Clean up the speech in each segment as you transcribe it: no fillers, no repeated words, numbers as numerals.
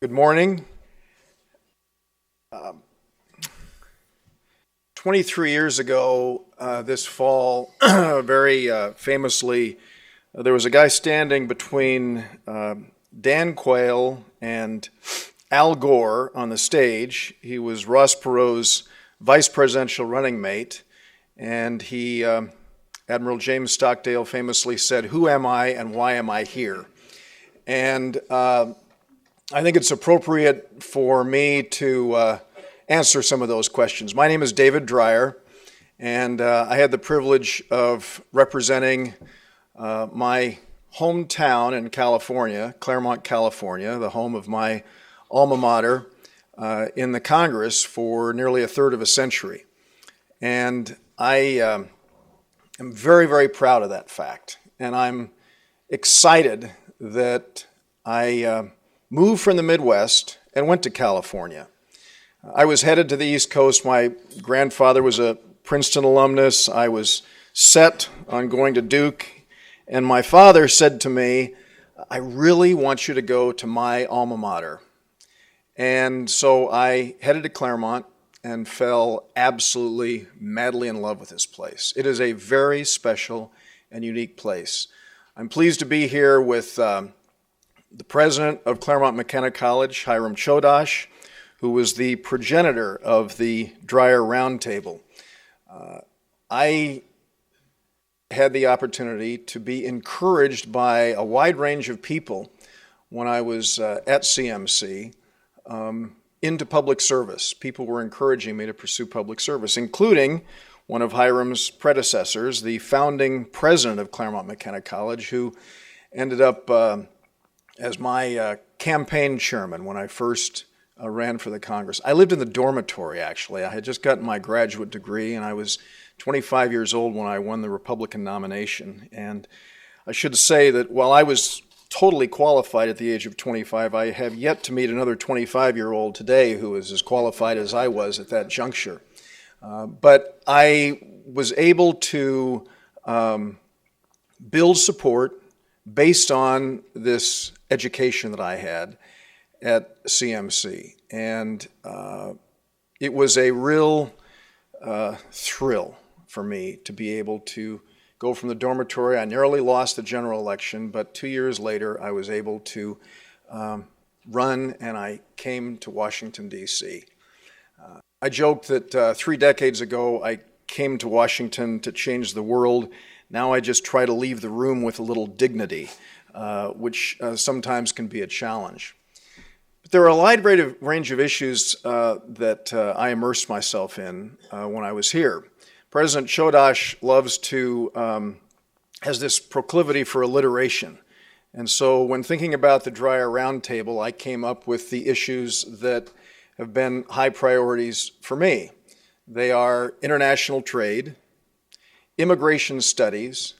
Good morning. 23 years ago, this fall, very famously, there was a guy standing between Dan Quayle and Al Gore on the stage. He was Ross Perot's vice presidential running mate, and Admiral James Stockdale famously said, "Who am I and why am I here?" And I think it's appropriate for me to answer some of those questions. My name is David Dreier, and I had the privilege of representing my hometown in California, Claremont, California, the home of my alma mater, in the Congress for nearly a third of a century. And I am very, very proud of that fact. And I'm excited that I moved from the Midwest and went to California. I was headed to the East Coast. My grandfather was a Princeton alumnus. I was set on going to Duke. And my father said to me, "I really want you to go to my alma mater." And so I headed to Claremont and fell absolutely madly in love with this place. It is a very special and unique place. I'm pleased to be here with the president of Claremont McKenna College, Hiram Chodosh, who was the progenitor of the Dreier Roundtable. I had the opportunity to be encouraged by a wide range of people when I was at CMC into public service. People were encouraging me to pursue public service, including one of Hiram's predecessors, the founding president of Claremont McKenna College, who ended up as my campaign chairman when I first ran for the Congress. I lived in the dormitory, actually. I had just gotten my graduate degree, and I was 25 years old when I won the Republican nomination. And I should say that while I was totally qualified at the age of 25, I have yet to meet another 25-year-old today who is as qualified as I was at that juncture. But I was able to build support based on this education that I had at CMC. And it was a real thrill for me to be able to go from the dormitory. I narrowly lost the general election, but 2 years later I was able to run, and I came to Washington, D.C. I joked that 3 decades ago I came to Washington to change the world. Now I just try to leave the room with a little dignity, which sometimes can be a challenge. But there are a wide range of issues that I immersed myself in when I was here. President Chodosh has this proclivity for alliteration. And so when thinking about the Dreier Roundtable, I came up with the issues that have been high priorities for me. They are international trade, immigration studies,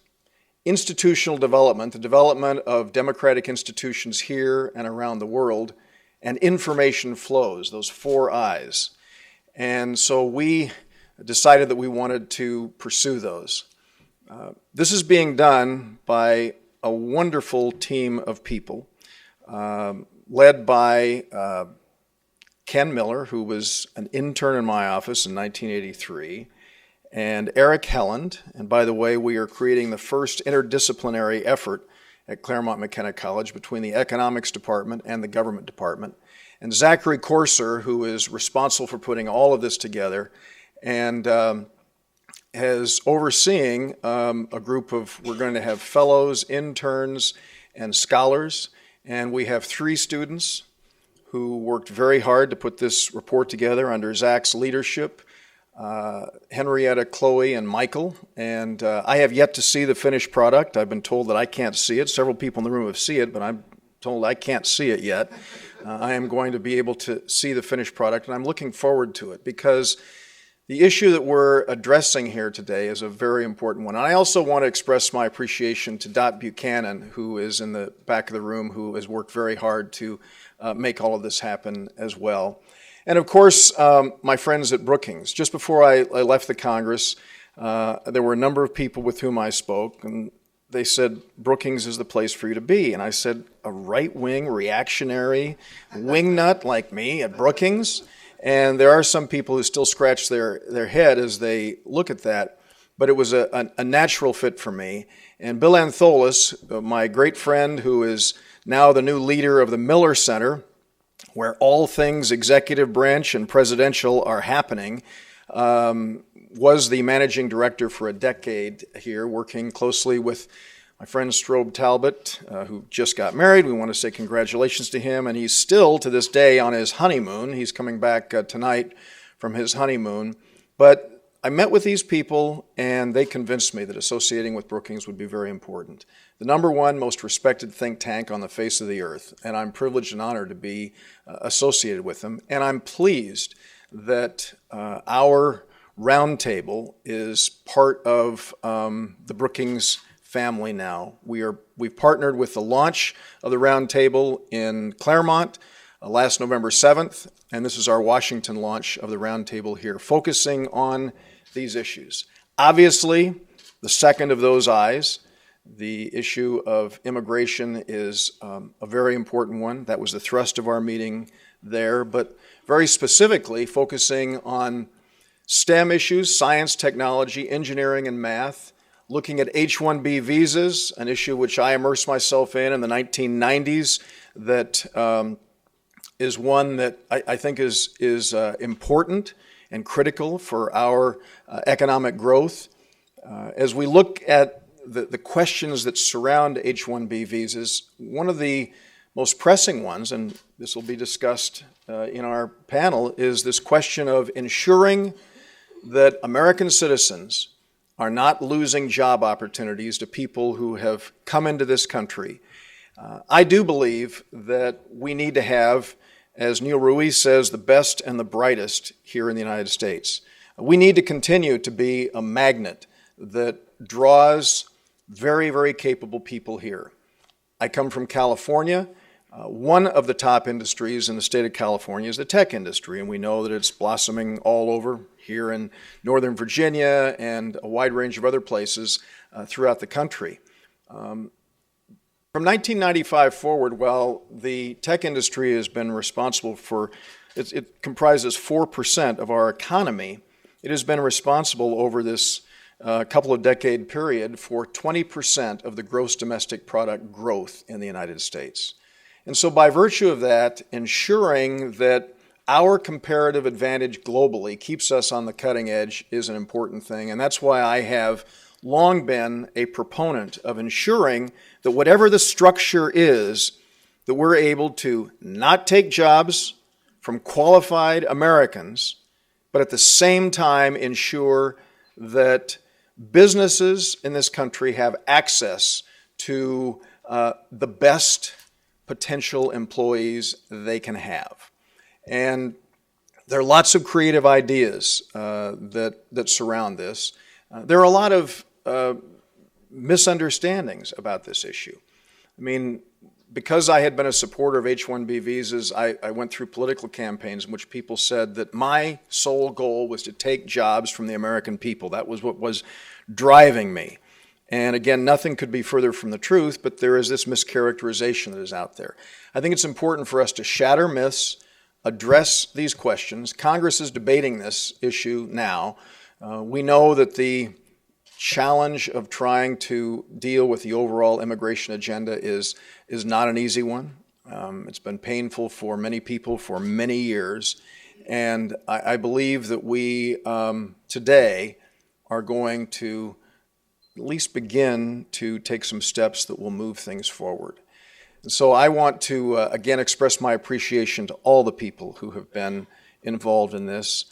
institutional development, the development of democratic institutions here and around the world, and information flows, those 4 I's. And so we decided that we wanted to pursue those. This is being done by a wonderful team of people, led by Ken Miller, who was an intern in my office in 1983, and Eric Helland. And by the way, we are creating the first interdisciplinary effort at Claremont McKenna College between the economics department and the government department. And Zachary Corser, who is responsible for putting all of this together and has overseeing a group of, we're going to have fellows, interns, and scholars. And we have 3 students who worked very hard to put this report together under Zach's leadership. Henrietta, Chloe, and Michael, and I have yet to see the finished product. I've been told that I can't see it. Several people in the room have seen it, but I'm told I can't see it yet. I am going to be able to see the finished product, and I'm looking forward to it because the issue that we're addressing here today is a very important one. And I also want to express my appreciation to Dot Buchanan, who is in the back of the room, who has worked very hard to make all of this happen as well. And of course, my friends at Brookings. Just before I left the Congress, there were a number of people with whom I spoke, and they said, Brookings is the place for you to be. And I said, a right-wing, reactionary wingnut like me at Brookings? And there are some people who still scratch their head as they look at that, but it was a natural fit for me. And Bill Antholis, my great friend who is now the new leader of the Miller Center, where all things executive branch and presidential are happening, was the managing director for a decade here, working closely with my friend Strobe Talbot, who just got married. We want to say congratulations to him, and he's still, to this day, on his honeymoon. He's coming back tonight from his honeymoon. But I met with these people, and they convinced me that associating with Brookings would be very important. The number one most respected think tank on the face of the earth, and I'm privileged and honored to be associated with them. And I'm pleased that our roundtable is part of the Brookings family now. We've partnered with the launch of the roundtable in Claremont last November 7th, and this is our Washington launch of the roundtable here, focusing on these issues. Obviously, the second of those I's, the issue of immigration, is a very important one. That was the thrust of our meeting there, but very specifically focusing on STEM issues, science, technology, engineering, and math, looking at H-1B visas, an issue which I immersed myself in the 1990s, that is one that I think is important and critical for our economic growth. As we look at the questions that surround H-1B visas, one of the most pressing ones, and this will be discussed in our panel, is this question of ensuring that American citizens are not losing job opportunities to people who have come into this country. I do believe that we need to have, as Neil Ruiz says, the best and the brightest here in the United States. We need to continue to be a magnet that draws very, very capable people here. I come from California. One of the top industries in the state of California is the tech industry, and we know that it's blossoming all over here in Northern Virginia and a wide range of other places throughout the country. From 1995 forward, while the tech industry has been responsible for, it comprises 4% of our economy, it has been responsible over this couple of decade period for 20% of the gross domestic product growth in the United States. And so by virtue of that, ensuring that our comparative advantage globally keeps us on the cutting edge is an important thing. And that's why I have long been a proponent of ensuring that whatever the structure is, that we're able to not take jobs from qualified Americans, but at the same time ensure that businesses in this country have access to the best potential employees they can have. And there are lots of creative ideas that surround this. There are a lot of misunderstandings about this issue. I mean, because I had been a supporter of H-1B visas, I went through political campaigns in which people said that my sole goal was to take jobs from the American people. That was what was driving me. And again, nothing could be further from the truth, but there is this mischaracterization that is out there. I think it's important for us to shatter myths, address these questions. Congress is debating this issue now. We know that the challenge of trying to deal with the overall immigration agenda is not an easy one. It's been painful for many people for many years. And I believe that we today are going to at least begin to take some steps that will move things forward. And so I want to, again, express my appreciation to all the people who have been involved in this.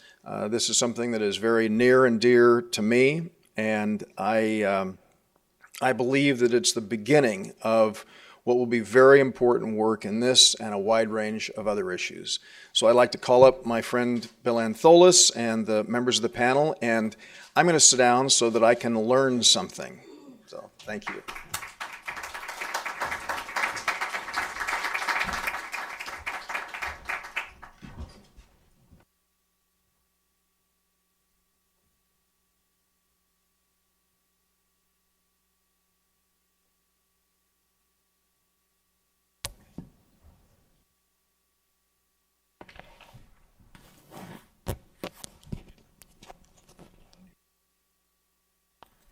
This is something that is very near and dear to me, and I believe that it's the beginning of what will be very important work in this and a wide range of other issues. So I'd like to call up my friend Bill Antholis and the members of the panel, and I'm going to sit down so that I can learn something. So thank you.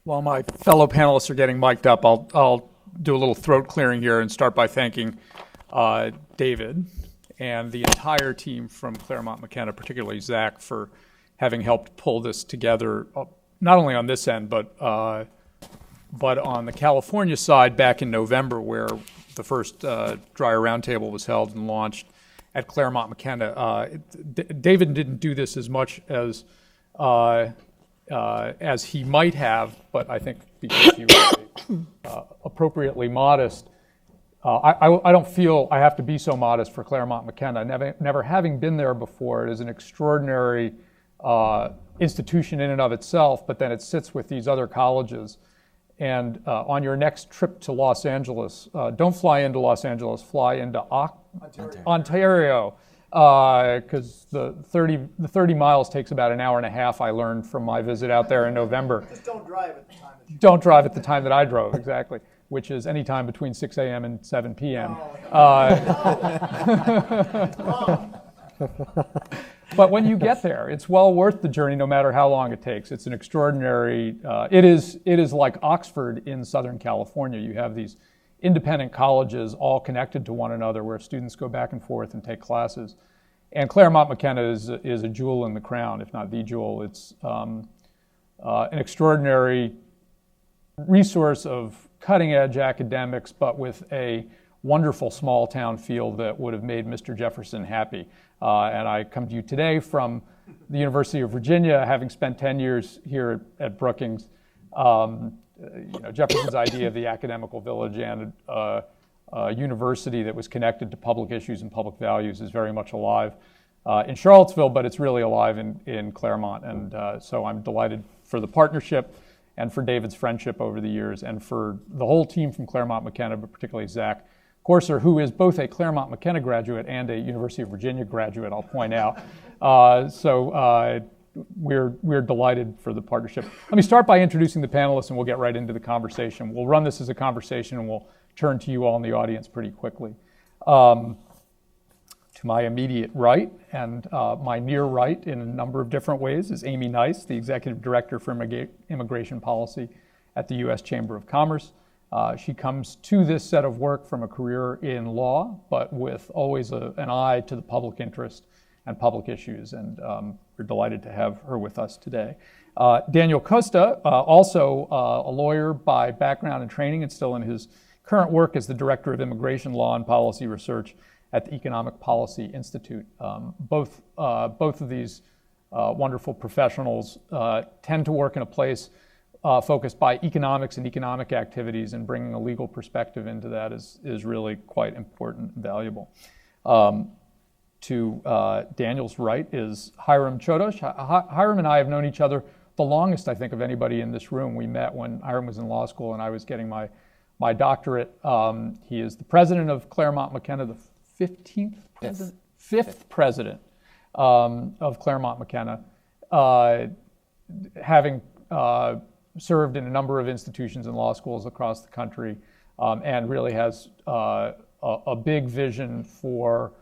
While my fellow panelists are getting mic'd up, I'll do a little throat clearing here and start by thanking David and the entire team from Claremont McKenna, particularly Zach, for having helped pull this together, not only on this end, but on the California side back in November, where the first Dreier Roundtable was held and launched at Claremont McKenna. David didn't do this as much as he might have, but I think because he was appropriately modest, I don't feel I have to be so modest for Claremont McKenna. Never having been there before, it is an extraordinary institution in and of itself, but then it sits with these other colleges. And on your next trip to Los Angeles, don't fly into Los Angeles, fly into Ontario, because the 30 miles takes about an hour and a half, I learned from my visit out there in November. Just don't drive at the time that you Don't drive at the time that I drove, exactly, which is any time between 6 a.m. and 7 p.m. But when you get there, it's well worth the journey no matter how long it takes. It's an extraordinary, it is like Oxford in Southern California. You have these independent colleges all connected to one another where students go back and forth and take classes. And Claremont McKenna is a jewel in the crown, if not the jewel. It's an extraordinary resource of cutting edge academics, but with a wonderful small town feel that would have made Mr. Jefferson happy. And I come to you today from the University of Virginia, having spent 10 years here at Brookings. Jefferson's idea of the academical village and a university that was connected to public issues and public values is very much alive in Charlottesville, but it's really alive in Claremont. And so I'm delighted for the partnership and for David's friendship over the years, and for the whole team from Claremont McKenna, but particularly Zach Corser, who is both a Claremont McKenna graduate and a University of Virginia graduate, I'll point out. We're delighted for the partnership. Let me start by introducing the panelists, and we'll get right into the conversation. We'll run this as a conversation, and we'll turn to you all in the audience pretty quickly. To my immediate right and my near right in a number of different ways is Amy Nice, the Executive Director for Immigration Policy at the U.S. Chamber of Commerce. She comes to this set of work from a career in law, but with always an eye to the public interest and public issues, and we're delighted to have her with us today. Daniel Costa, also a lawyer by background and training, and still in his current work as the Director of Immigration Law and Policy Research at the Economic Policy Institute. Both of these wonderful professionals tend to work in a place focused by economics and economic activities, and bringing a legal perspective into that is really quite important and valuable. To Daniel's right is Hiram Chodosh. Hiram and I have known each other the longest, I think, of anybody in this room. We met when Hiram was in law school and I was getting my doctorate. He is the president of Claremont McKenna, the 15th president? Fifth president of Claremont McKenna, having served in a number of institutions and law schools across the country, and really has a big vision for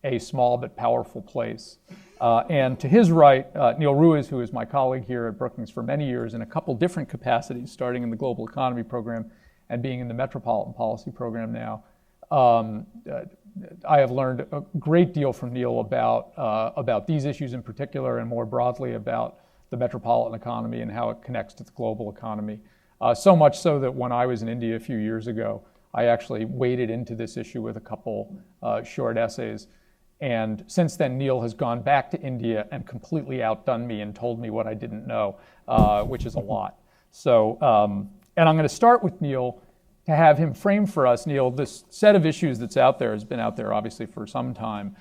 a small but powerful place. And to his right, Neil Ruiz, who is my colleague here at Brookings for many years in a couple different capacities, starting in the Global Economy Program and being in the Metropolitan Policy Program now. I have learned a great deal from Neil about these issues in particular, and more broadly about the metropolitan economy and how it connects to the global economy. So much so that when I was in India a few years ago, I actually waded into this issue with a couple short essays. And since then, Neil has gone back to India and completely outdone me and told me what I didn't know, which is a lot. So, and I'm going to start with Neil to have him frame for us. Neil, this set of issues that's out there has been out there obviously for some time.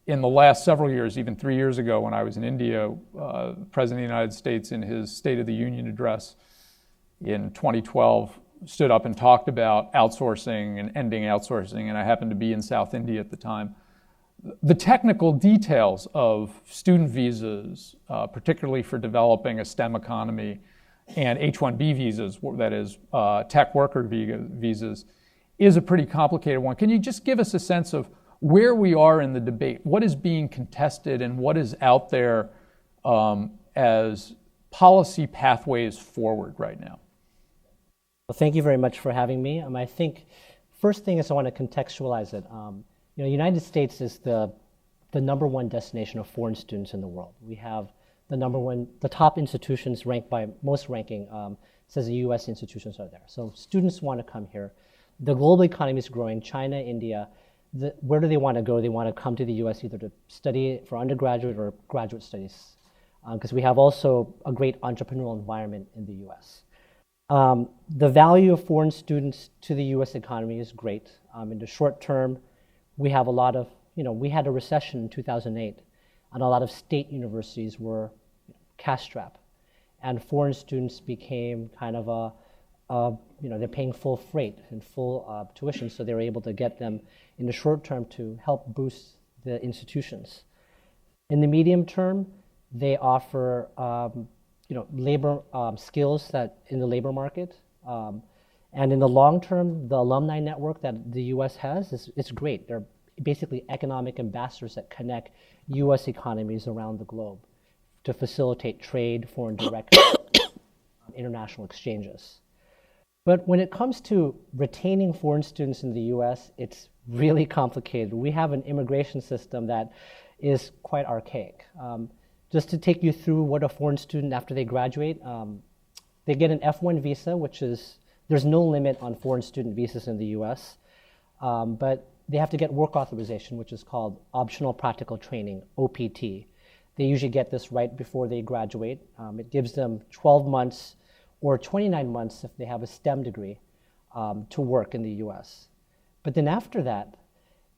In the last several years, even 3 years ago when I was in India, the President of the United States in his State of the Union address in 2012 stood up and talked about outsourcing and ending outsourcing, and I happened to be in South India at the time. The technical details of student visas, particularly for developing a STEM economy, and H-1B visas, that is tech worker visas, is a pretty complicated one. Can you just give us a sense of where we are in the debate? What is being contested and what is out there as policy pathways forward right now? Well, thank you very much for having me. I think first thing is I want to contextualize it. The United States is the number one destination of foreign students in the world. We have the top institutions ranked by most ranking says the U.S. institutions are there. So students want to come here. The global economy is growing. China, India, where do they want to go? They want to come to the U.S. either to study for undergraduate or graduate studies, because we have also a great entrepreneurial environment in the U.S. The value of foreign students to the U.S. economy is great. In the short term, we have a lot of, we had a recession in 2008, and a lot of state universities were cash-strapped, and foreign students became kind of they're paying full freight and full tuition, so they were able to get them in the short term to help boost the institutions. In the medium term, they offer labor skills that in the labor market, and in the long term, the alumni network that the U.S. has it's great. They're basically economic ambassadors that connect U.S. economies around the globe to facilitate trade, foreign direct, international exchanges. But when it comes to retaining foreign students in the U.S., it's really complicated. We have an immigration system that is quite archaic. Just to take you through what a foreign student after they graduate, they get an F1 visa, there's no limit on foreign student visas in the U.S., but they have to get work authorization, which is called optional practical training, OPT. They usually get this right before they graduate. It gives them 12 months or 29 months if they have a STEM degree to work in the US. But then after that,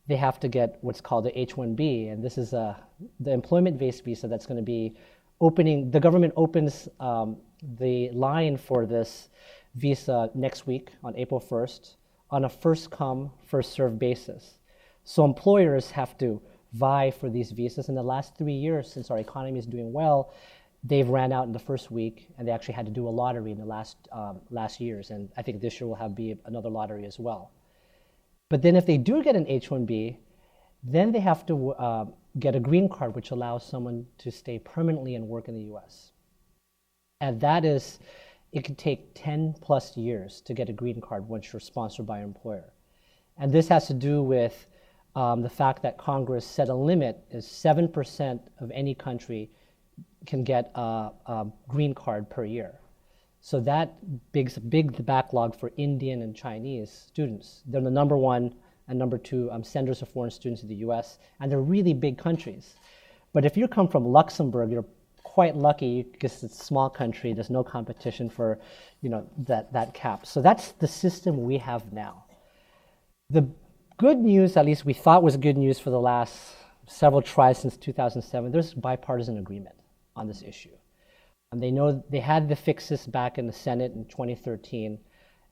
they have to get what's called the H-1B, and this is the employment-based visa that's going to be the government opens the line for this visa next week on April 1st on a first-come, first-served basis. So employers have to vie for these visas. In the last 3 years, since our economy is doing well, they've ran out in the first week, and they actually had to do a lottery in the last years, and I think this year will be another lottery as well. But then if they do get an H-1B, then they have to get a green card, which allows someone to stay permanently and work in the US. And it could take 10 plus years to get a green card once you're sponsored by your employer. And this has to do with the fact that Congress set a limit is 7% of any country can get a green card per year. So that big backlog for Indian and Chinese students. They're the number one and number two senders of foreign students to the US, and they're really big countries. But if you come from Luxembourg, you're quite lucky because it's a small country, there's no competition for that cap. So that's the system we have now. The good news, at least we thought was good news for the last several tries since 2007, there's bipartisan agreement on this issue. And they know they had to fix this back in the Senate in 2013.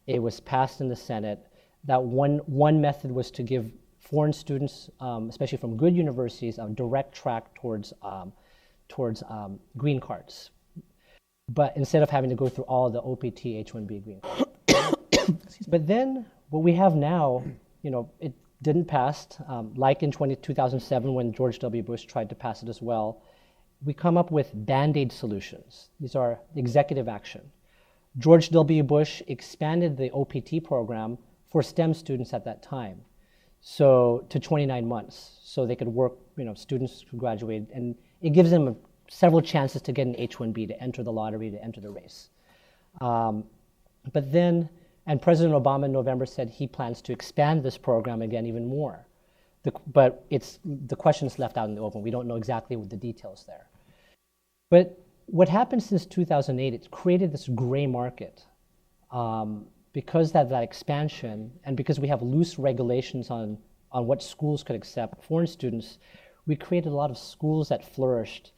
It was passed in the Senate. That one method was to give foreign students, especially from good universities, a direct track towards green cards. But instead of having to go through all the OPT, H-1B green cards. But then what we have now, it didn't pass, like in 2007 when George W. Bush tried to pass it as well. We come up with Band-Aid solutions. These are executive action. George W. Bush expanded the OPT program for STEM students at that time, so to 29 months, so they could work, students who graduated, and it gives them several chances to get an H-1B, to enter the lottery, to enter the race. But then, and President Obama in November said he plans to expand this program again even more. But the question's left out in the open. We don't know exactly what the details there. But what happened since 2008, it's created this gray market. Because of that expansion, and because we have loose regulations on what schools could accept foreign students, we created a lot of schools that flourished,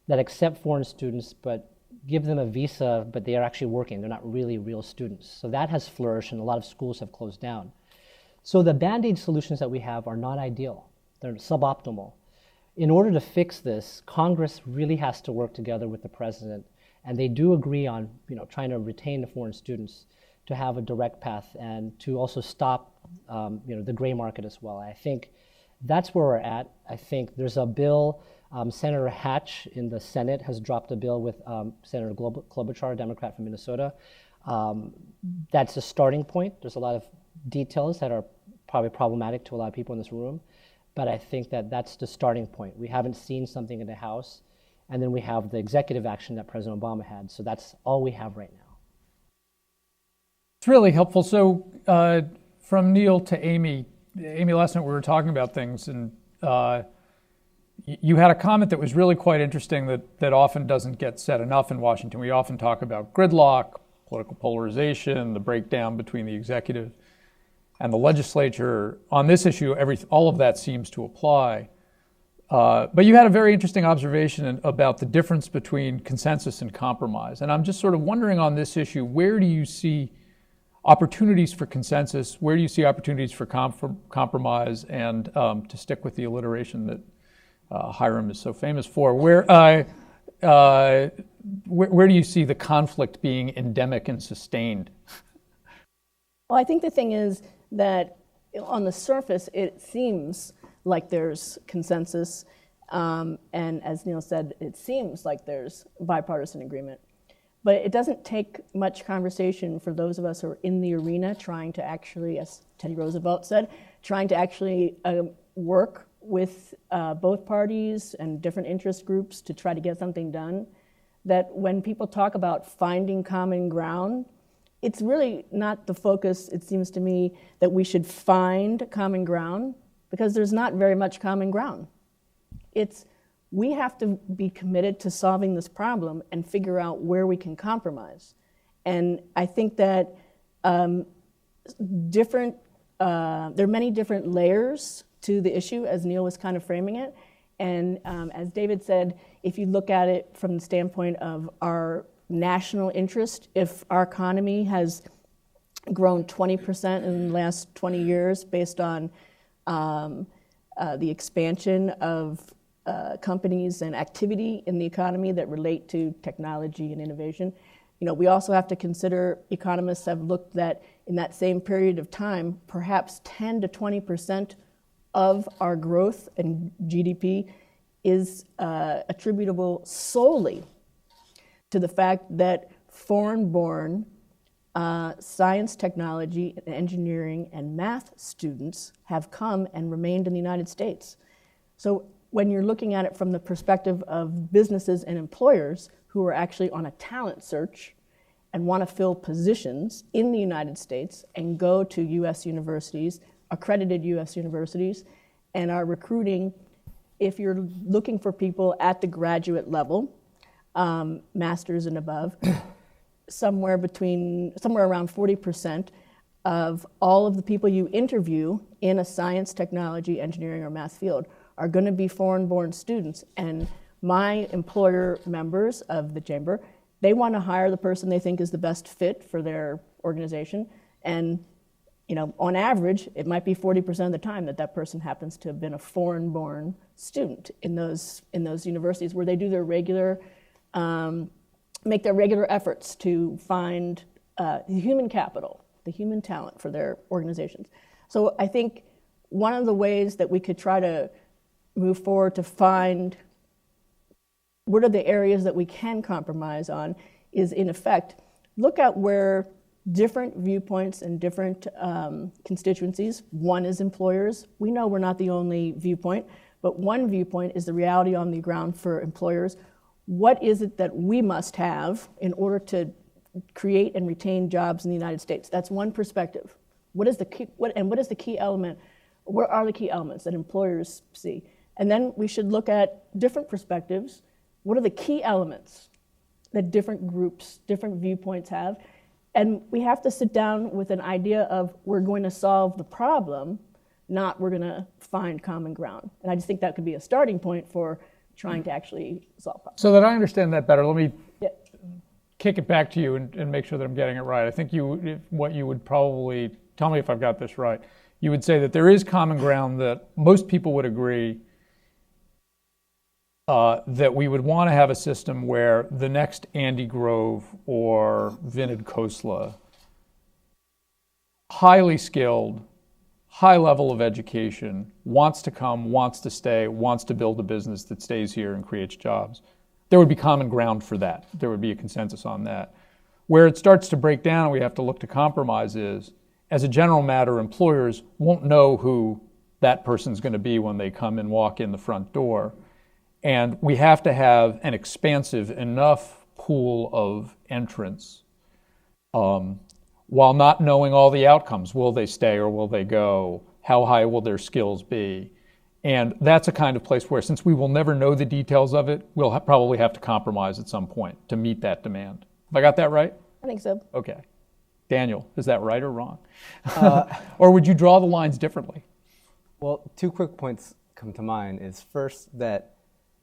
that accept foreign students, but give them a visa, but they are actually working. They're not really real students. So that has flourished, and a lot of schools have closed down. So the Band-Aid solutions that we have are not ideal. They're suboptimal. In order to fix this, Congress really has to work together with the president, and they do agree on trying to retain the foreign students, to have a direct path, and to also stop the gray market as well. I think that's where we're at. I think there's a bill, Senator Hatch in the Senate has dropped a bill with Senator Klobuchar, a Democrat from Minnesota, That's a starting point. There's a lot of details that are probably problematic to a lot of people in this room, but I think that that's the starting point. We haven't seen something in the House, and then we have the executive action that President Obama had, so that's all we have right now. It's really helpful. So from Neil to Amy, last night we were talking about things, and you had a comment that was really quite interesting that often doesn't get said enough in Washington. We often talk about gridlock, political polarization, the breakdown between the executive and the legislature. On this issue, all of that seems to apply. But you had a very interesting observation about the difference between consensus and compromise. And I'm just sort of wondering on this issue, where do you see opportunities for consensus? Where do you see opportunities for compromise? And to stick with the alliteration that Hiram is so famous for, where do you see the conflict being endemic and sustained? Well, I think the thing is that on the surface, it seems like there's consensus, and as Neil said, it seems like there's bipartisan agreement. But it doesn't take much conversation for those of us who are in the arena trying to actually, as Teddy Roosevelt said, trying to actually work with both parties and different interest groups to try to get something done, that when people talk about finding common ground, it's really not the focus, it seems to me, that we should find common ground, because there's not very much common ground. We have to be committed to solving this problem and figure out where we can compromise. And I think that there are many different layers to the issue, as Neil was kind of framing it. And as David said, if you look at it from the standpoint of our national interest, if our economy has grown 20% in the last 20 years based on the expansion of companies and activity in the economy that relate to technology and innovation. We also have to consider, economists have looked at, in that same period of time, perhaps 10 to 20% of our growth in GDP is attributable solely to the fact that foreign-born science, technology, engineering, and math students have come and remained in the United States. So when you're looking at it from the perspective of businesses and employers who are actually on a talent search and want to fill positions in the United States and go to U.S. universities, accredited U.S. universities, and are recruiting, if you're looking for people at the graduate level, master's and above, somewhere around 40% of all of the people you interview in a science, technology, engineering, or math field are going to be foreign-born students. And my employer members of the chamber, they want to hire the person they think is the best fit for their organization. And on average, it might be 40% of the time that person happens to have been a foreign-born student in those universities, where they do their regular, make their regular efforts to find the human capital, the human talent for their organizations. So I think one of the ways that we could try to move forward to find what are the areas that we can compromise on is, in effect, look at where different viewpoints and different constituencies. One is employers. We know we're not the only viewpoint, but one viewpoint is the reality on the ground for employers. What is it that we must have in order to create and retain jobs in the United States? That's one perspective. What is the key element? What are the key elements that employers see? And then we should look at different perspectives. What are the key elements that different groups, different viewpoints have? And we have to sit down with an idea of, we're going to solve the problem, not we're going to find common ground. And I just think that could be a starting point for trying to actually solve problems. So that I understand that better, let me kick it back to you and make sure that I'm getting it right. I think what you would probably, tell me if I've got this right, you would say that there is common ground that most people would agree that we would want to have a system where the next Andy Grove or Vinod Khosla, highly skilled, high level of education, wants to come, wants to stay, wants to build a business that stays here and creates jobs. There would be common ground for that. There would be a consensus on that. Where it starts to break down and we have to look to compromise is, as a general matter, employers won't know who that person's going to be when they come and walk in the front door. And we have to have an expansive enough pool of entrants while not knowing all the outcomes. Will they stay or will they go? How high will their skills be? And that's a kind of place where, since we will never know the details of it, we'll probably have to compromise at some point to meet that demand. Have I got that right? I think so. Okay. Daniel, is that right or wrong? Or would you draw the lines differently? Well, two quick points come to mind. Is first that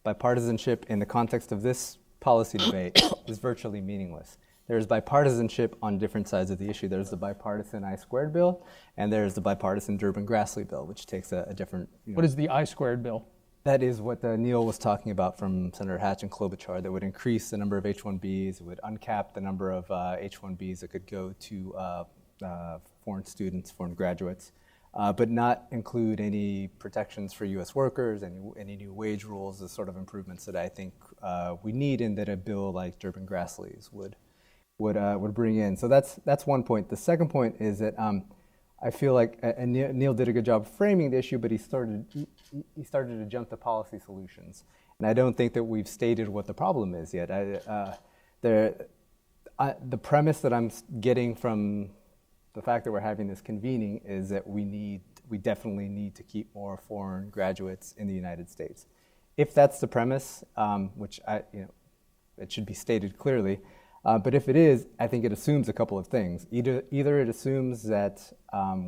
bipartisanship in the context of this policy debate is virtually meaningless. There's bipartisanship on different sides of the issue. There's the bipartisan I-squared bill, and there's the bipartisan Durbin-Grassley bill, which takes a different... What is the I-squared bill? That is what Neil was talking about from Senator Hatch and Klobuchar, that would increase the number of H-1Bs, it would uncap the number of H-1Bs that could go to foreign students, foreign graduates, but not include any protections for U.S. workers, any new wage rules, the sort of improvements that I think we need and that a bill like Durbin-Grassley's would bring in. So that's one point. The second point is that I feel like Neil did a good job framing the issue, but he started to jump to policy solutions, and I don't think that we've stated what the problem is yet. The premise that I'm getting from the fact that we're having this convening is that we definitely need to keep more foreign graduates in the United States. If that's the premise, which it should be stated clearly. But if it is, I think it assumes a couple of things. Either it assumes that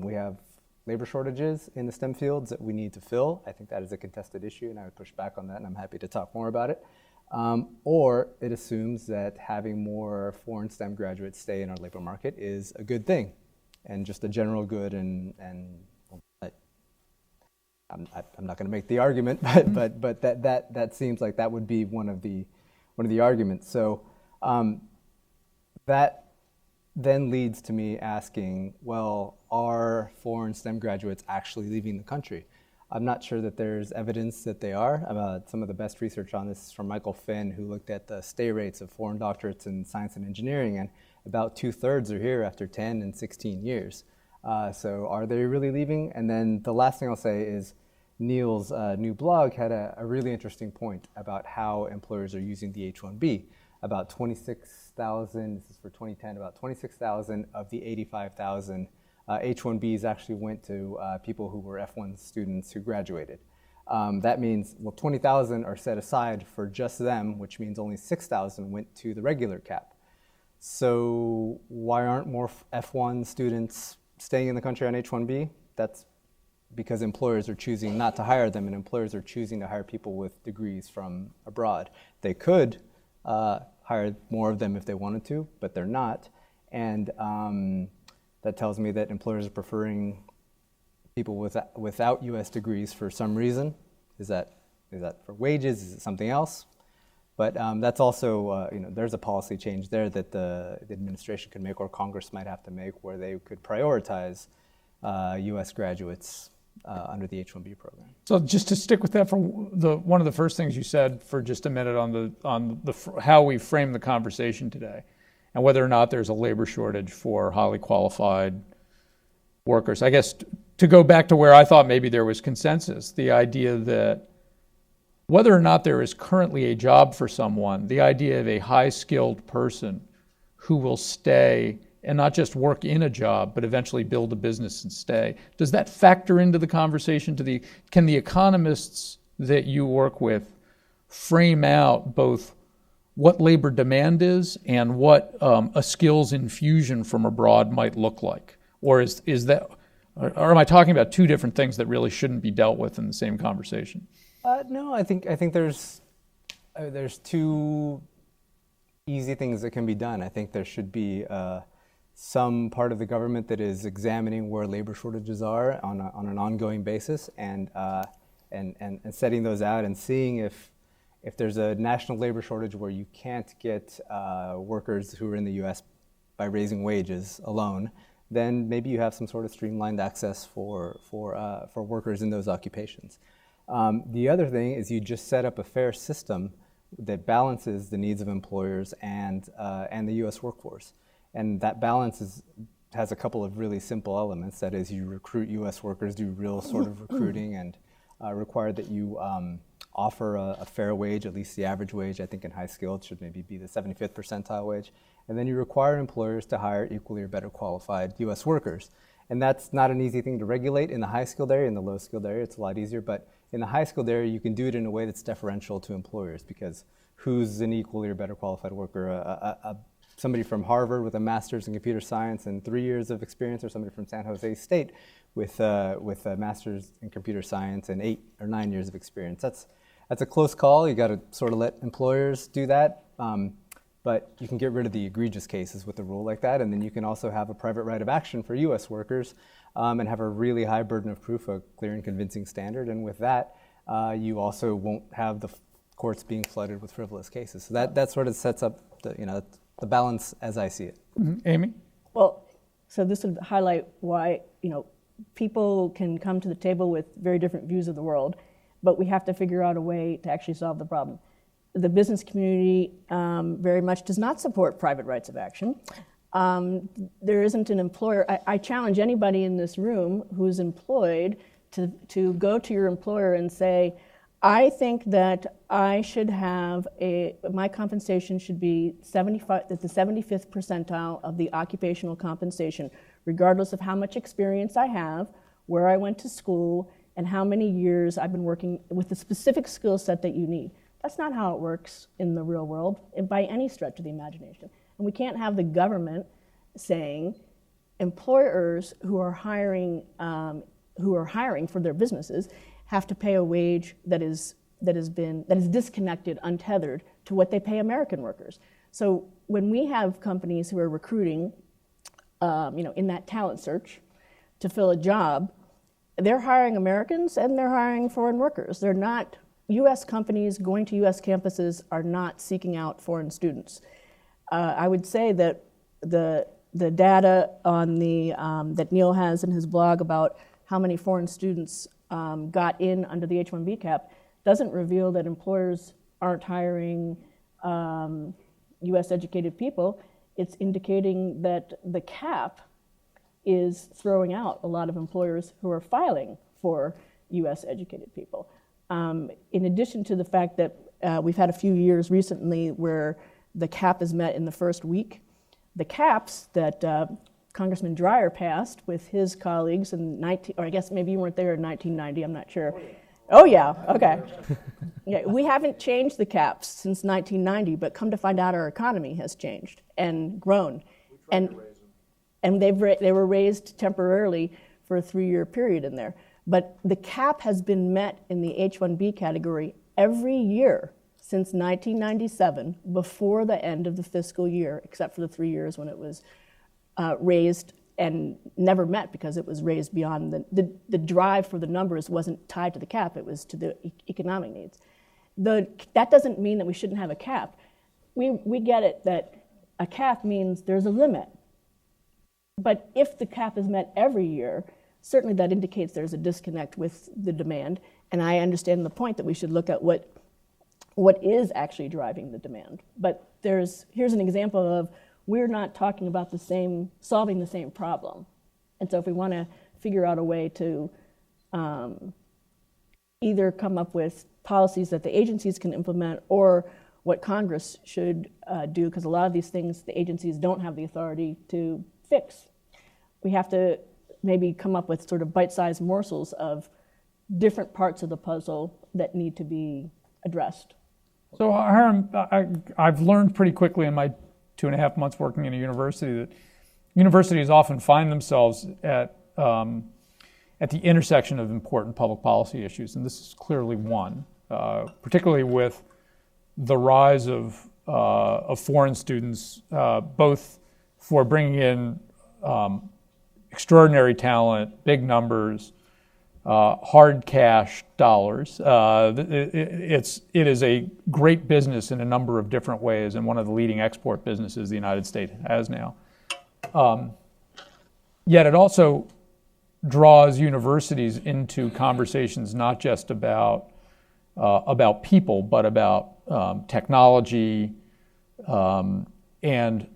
we have labor shortages in the STEM fields that we need to fill. I think that is a contested issue, and I would push back on that, and I'm happy to talk more about it. Or it assumes that having more foreign STEM graduates stay in our labor market is a good thing, and just a general good. And I'm not going to make the argument, but that seems like that would be one of the arguments. So. That then leads to me asking, well, are foreign STEM graduates actually leaving the country? I'm not sure that there's evidence that they are. Some of the best research on this is from Michael Finn, who looked at the stay rates of foreign doctorates in science and engineering, and about 2/3 are here after 10 and 16 years. So are they really leaving? And then the last thing I'll say is Neil's new blog had a really interesting point about how employers are using the H-1B. About 26,000, this is for 2010, about 26,000 of the 85,000 H-1Bs actually went to people who were F1 students who graduated. That means, well, 20,000 are set aside for just them, which means only 6,000 went to the regular cap. So why aren't more F1 students staying in the country on H-1B? That's because employers are choosing not to hire them, and employers are choosing to hire people with degrees from abroad. They could hire more of them if they wanted to, but they're not. And that tells me that employers are preferring people without U.S. degrees for some reason. Is that for wages? Is it something else? But that's also, there's a policy change there that the administration could make, or Congress might have to make, where they could prioritize U.S. graduates under the H-1B program. So just to stick with that, for one of the first things you said for just a minute on the how we frame the conversation today, and whether or not there's a labor shortage for highly qualified workers. I guess to go back to where I thought maybe there was consensus, the idea that whether or not there is currently a job for someone, the idea of a high-skilled person who will stay and not just work in a job, but eventually build a business and stay. Does that factor into the conversation? Can the economists that you work with frame out both what labor demand is and what a skills infusion from abroad might look like? Or or am I talking about two different things that really shouldn't be dealt with in the same conversation? No, I think there's two easy things that can be done. I think there should be some part of the government that is examining where labor shortages are on an ongoing basis, and setting those out and seeing if there's a national labor shortage where you can't get workers who are in the U.S. by raising wages alone, then maybe you have some sort of streamlined access for workers in those occupations. The other thing is you just set up a fair system that balances the needs of employers and the U.S. workforce. And that balance has a couple of really simple elements. That is, you recruit U.S. workers, do real sort of recruiting, and require that you offer a fair wage, at least the average wage. I think in high skilled should maybe be the 75th percentile wage. And then you require employers to hire equally or better qualified U.S. workers. And that's not an easy thing to regulate in the high skilled area. In the low skilled area, it's a lot easier. But in the high skilled area, you can do it in a way that's deferential to employers, because who's an equally or better qualified worker? Somebody from Harvard with a master's in computer science and 3 years of experience, or somebody from San Jose State with a master's in computer science and 8 or 9 years of experience. That's a close call. You got to sort of let employers do that. But you can get rid of the egregious cases with a rule like that, and then you can also have a private right of action for U.S. workers and have a really high burden of proof, a clear and convincing standard. And with that, you also won't have the courts being flooded with frivolous cases. So that sort of sets up the balance as I see it. Mm-hmm. Amy? Well, so this would highlight why, people can come to the table with very different views of the world, but we have to figure out a way to actually solve the problem. The business community very much does not support private rights of action. There isn't an employer. I challenge anybody in this room who's employed to go to your employer and say, I think that I should have my compensation should be 75, at the 75th percentile of the occupational compensation, regardless of how much experience I have, where I went to school, and how many years I've been working with the specific skill set that you need. That's not how it works in the real world by any stretch of the imagination. And we can't have the government saying employers who are hiring for their businesses have to pay a wage that is disconnected, untethered to what they pay American workers. So when we have companies who are recruiting, in that talent search to fill a job, they're hiring Americans and they're hiring foreign workers. They're not, U.S. companies going to U.S. campuses are not seeking out foreign students. I would say that the data on that Neil has in his blog about how many foreign students got in under the H-1B cap doesn't reveal that employers aren't hiring U.S. educated people. It's indicating that the cap is throwing out a lot of employers who are filing for U.S. educated people. In addition to the fact that we've had a few years recently where the cap is met in the first week, the caps that Congressman Dreier passed with his colleagues in or I guess maybe you weren't there in 1990, I'm not sure. Oh yeah, okay. Yeah, we haven't changed the caps since 1990, but come to find out our economy has changed and grown. And they were raised temporarily for a 3-year period in there. But the cap has been met in the H-1B category every year since 1997 before the end of the fiscal year, except for the 3 years when it was raised and never met because it was raised beyond the drive for the numbers wasn't tied to the cap, it was to the economic needs. That doesn't mean that we shouldn't have a cap. We get it that a cap means there's a limit. But if the cap is met every year, certainly that indicates there's a disconnect with the demand. And I understand the point that we should look at what is actually driving the demand. But here's an example of we're not talking about solving the same problem. And so if we want to figure out a way to either come up with policies that the agencies can implement or what Congress should do, because a lot of these things the agencies don't have the authority to fix. We have to maybe come up with sort of bite-sized morsels of different parts of the puzzle that need to be addressed. So Hiram, I've learned pretty quickly in my 2.5 months working in a university that universities often find themselves at the intersection of important public policy issues, and this is clearly one, particularly with the rise of foreign students, both for bringing in extraordinary talent, big numbers, hard cash dollars. It is a great business in a number of different ways, and one of the leading export businesses the United States has now. Yet it also draws universities into conversations not just about people, but about technology and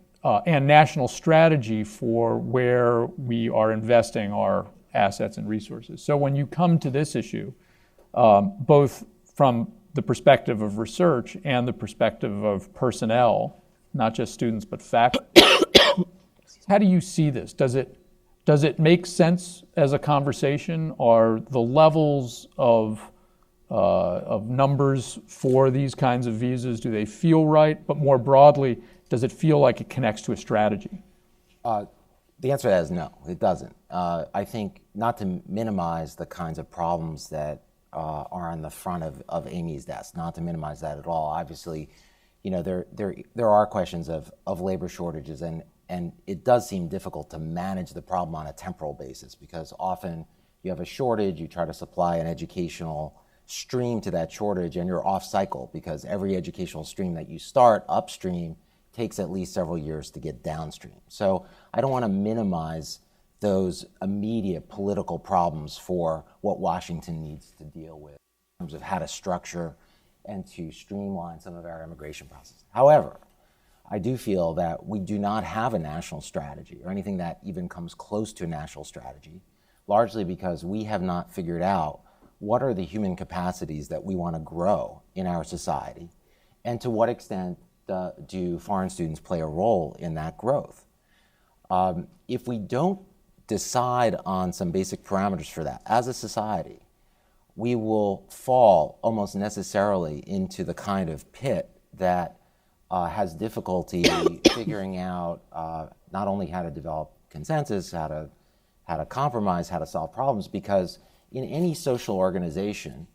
and national strategy for where we are investing our assets and resources. So when you come to this issue, both from the perspective of research and the perspective of personnel, not just students but faculty, how do you see this? Does it make sense as a conversation? Are the levels of numbers for these kinds of visas, do they feel right? But more broadly, does it feel like it connects to a strategy? The answer to that is no, it doesn't. I think not to minimize the kinds of problems that are on the front of Amy's desk, not to minimize that at all. Obviously, there are questions of labor shortages, and it does seem difficult to manage the problem on a temporal basis, because often you have a shortage, you try to supply an educational stream to that shortage, and you're off cycle, because every educational stream that you start upstream takes at least several years to get downstream. So I don't want to minimize those immediate political problems for what Washington needs to deal with in terms of how to structure and to streamline some of our immigration process. However, I do feel that we do not have a national strategy or anything that even comes close to a national strategy, largely because we have not figured out what are the human capacities that we want to grow in our society, and to what extent do foreign students play a role in that growth. If we don't decide on some basic parameters for that as a society, we will fall almost necessarily into the kind of pit that has difficulty figuring out not only how to develop consensus, how to compromise, how to solve problems, because in any social organization,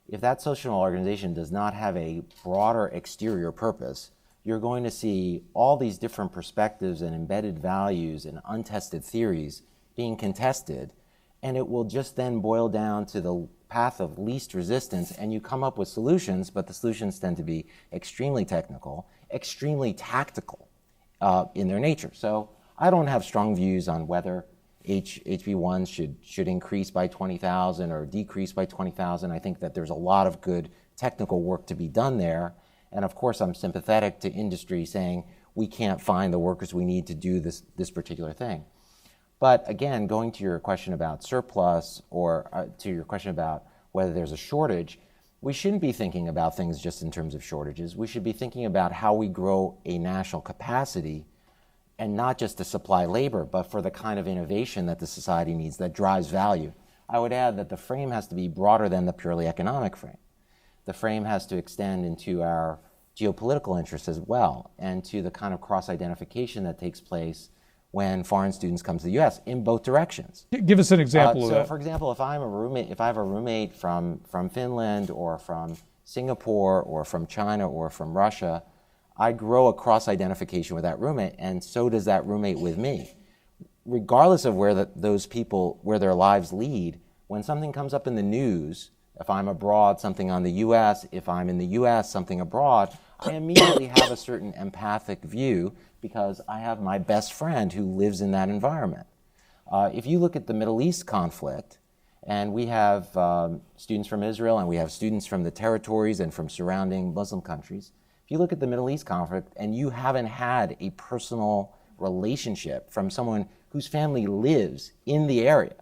if that social organization does not have a broader exterior purpose, you're going to see all these different perspectives and embedded values and untested theories being contested, and it will just then boil down to the path of least resistance, and you come up with solutions, but the solutions tend to be extremely technical, extremely tactical in their nature. So I don't have strong views on whether HB1s should increase by 20,000 or decrease by 20,000. I think that there's a lot of good technical work to be done there. And of course, I'm sympathetic to industry saying we can't find the workers we need to do this particular thing. But again, going to your question about surplus, or to your question about whether there's a shortage, we shouldn't be thinking about things just in terms of shortages. We should be thinking about how we grow a national capacity, and not just to supply labor, but for the kind of innovation that the society needs that drives value. I would add that the frame has to be broader than the purely economic frame. The frame has to extend into our geopolitical interests as well, and to the kind of cross-identification that takes place when foreign students come to the U.S. in both directions. Give us an example of so that. For example, if I have a roommate from Finland or from Singapore or from China or from Russia, I grow a cross-identification with that roommate, and so does that roommate with me. Regardless of where those people, where their lives lead, when something comes up in the news, if I'm abroad, something on the U.S., if I'm in the U.S., something abroad, I immediately have a certain empathic view because I have my best friend who lives in that environment. If you look at the Middle East conflict, and we have students from Israel and we have students from the territories and from surrounding Muslim countries, if you look at the Middle East conflict and you haven't had a personal relationship from someone whose family lives in the area,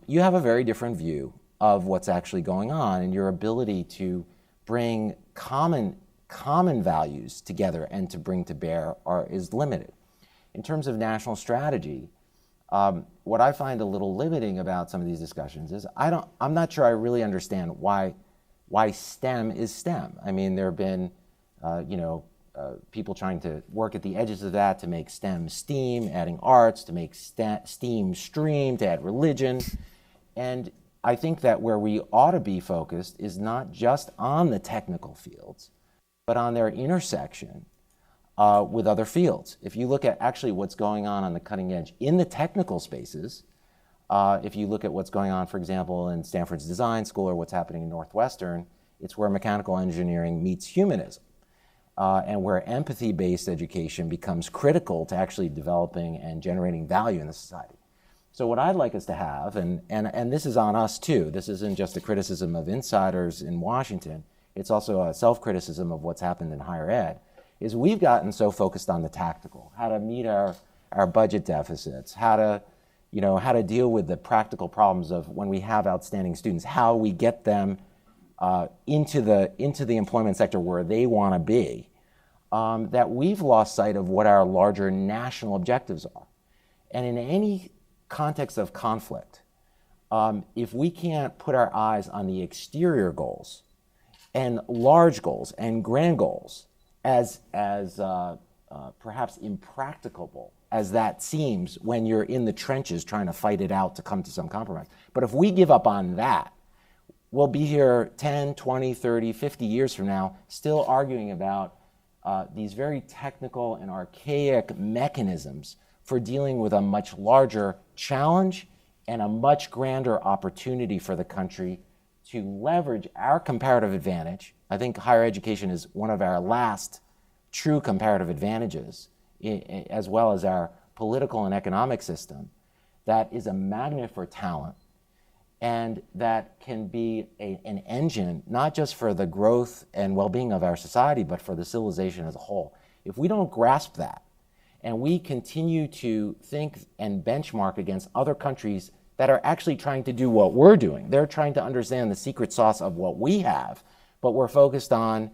you have a very different view of what's actually going on, and your ability to bring common values together and to bring to bear is limited. In terms of national strategy, what I find a little limiting about some of these discussions is I'm not sure I really understand why STEM is STEM. I mean, there have been people trying to work at the edges of that to make STEM STEAM, adding arts, to make STEAM STREAM, to add religion. And I think that where we ought to be focused is not just on the technical fields, but on their intersection with other fields. If you look at actually what's going on the cutting edge in the technical spaces, if you look at what's going on, for example, in Stanford's design school or what's happening in Northwestern, it's where mechanical engineering meets humanism, and where empathy-based education becomes critical to actually developing and generating value in the society. So what I'd like us to have, and this is on us too, this isn't just a criticism of insiders in Washington, it's also a self-criticism of what's happened in higher ed, is we've gotten so focused on the tactical, how to meet our budget deficits, how to deal with the practical problems of when we have outstanding students, how we get them into the employment sector where they want to be, that we've lost sight of what our larger national objectives are. And in any context of conflict, if we can't put our eyes on the exterior goals and large goals and grand goals, as perhaps impracticable as that seems when you're in the trenches trying to fight it out to come to some compromise. But if we give up on that, we'll be here 10, 20, 30, 50 years from now still arguing about these very technical and archaic mechanisms for dealing with a much larger challenge and a much grander opportunity for the country to leverage our comparative advantage. I think higher education is one of our last true comparative advantages, as well as our political and economic system, that is a magnet for talent and that can be an engine, not just for the growth and well-being of our society, but for the civilization as a whole. If we don't grasp that, and we continue to think and benchmark against other countries that are actually trying to do what we're doing, they're trying to understand the secret sauce of what we have, but we're focused on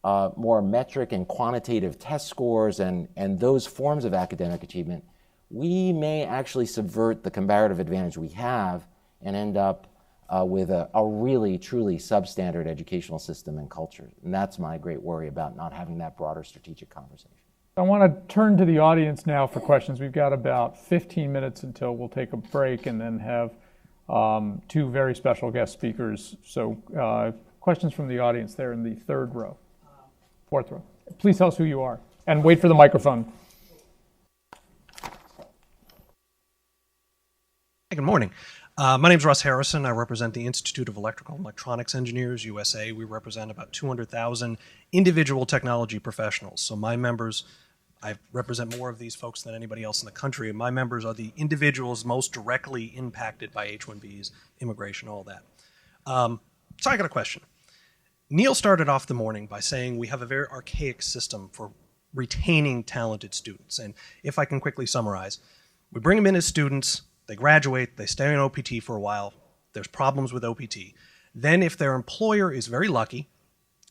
more metric and quantitative test scores and those forms of academic achievement, we may actually subvert the comparative advantage we have and end up with a really, truly substandard educational system and culture. And that's my great worry about not having that broader strategic conversation. I want to turn to the audience now for questions. We've got about 15 minutes until we'll take a break and then have two very special guest speakers. So questions from the audience there in the third row, fourth row. Please tell us who you are and wait for the microphone. Good morning. My name is Russ Harrison. I represent the Institute of Electrical and Electronics Engineers, USA. We represent about 200,000 individual technology professionals. So my members, I represent more of these folks than anybody else in the country. And my members are the individuals most directly impacted by H-1Bs, immigration, all that. So I got a question. Neil started off the morning by saying we have a very archaic system for retaining talented students. And if I can quickly summarize, we bring them in as students, they graduate, they stay on OPT for a while, there's problems with OPT. Then if their employer is very lucky,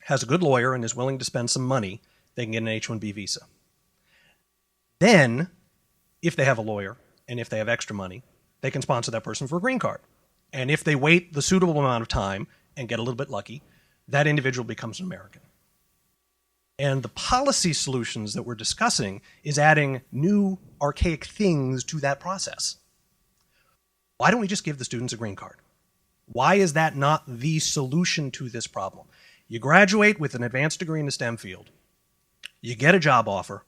has a good lawyer and is willing to spend some money, they can get an H-1B visa. Then, if they have a lawyer and if they have extra money, they can sponsor that person for a green card. And if they wait the suitable amount of time and get a little bit lucky, that individual becomes an American. And the policy solutions that we're discussing is adding new archaic things to that process. Why don't we just give the students a green card? Why is that not the solution to this problem? You graduate with an advanced degree in the STEM field. You get a job offer.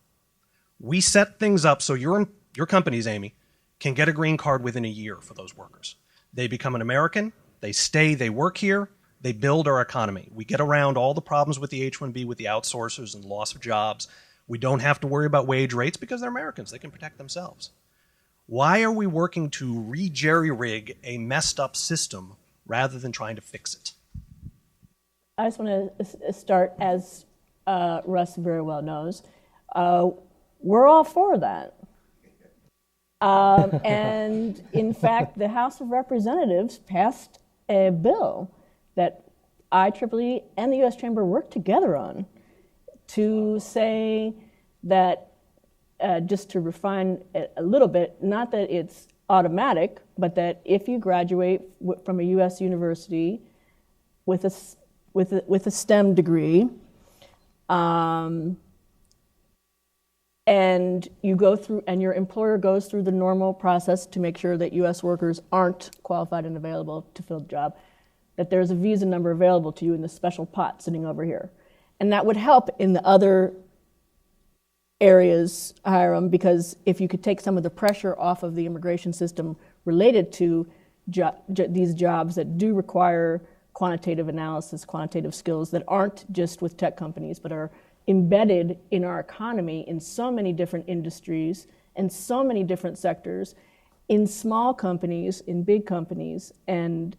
We set things up so your companies, Amy, can get a green card within a year for those workers. They become an American, they stay, they work here, they build our economy. We get around all the problems with the H-1B, with the outsourcers and loss of jobs. We don't have to worry about wage rates because they're Americans. They can protect themselves. Why are we working to re-jerry-rig a messed up system rather than trying to fix it? I just want to start, as Russ very well knows, we're all for that. And in fact, the House of Representatives passed a bill that IEEE and the U.S. Chamber worked together on to say that, just to refine it a little bit, not that it's automatic, but that if you graduate from a U.S. university with a STEM degree, and you go through, and your employer goes through the normal process to make sure that U.S. workers aren't qualified and available to fill the job, that there's a visa number available to you in the special pot sitting over here. And that would help in the other areas, Hiram, because if you could take some of the pressure off of the immigration system related to these jobs that do require quantitative analysis, quantitative skills that aren't just with tech companies, but are embedded in our economy in so many different industries and so many different sectors, in small companies, in big companies, and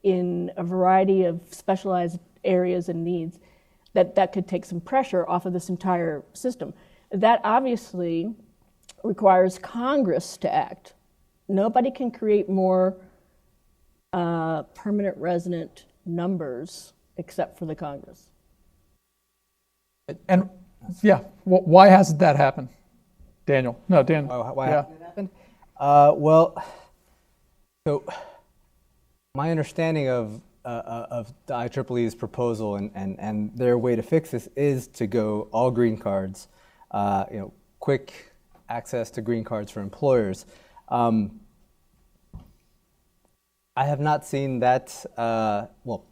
in a variety of specialized areas and needs. that could take some pressure off of this entire system. That obviously requires Congress to act. Nobody can create more permanent resident numbers except for the Congress. And yeah, why hasn't that happened? Daniel. No, Dan. Why yeah. hasn't it happened? So my understanding of the IEEE's proposal and their way to fix this is to go all green cards, quick access to green cards for employers. I have not seen that. Well,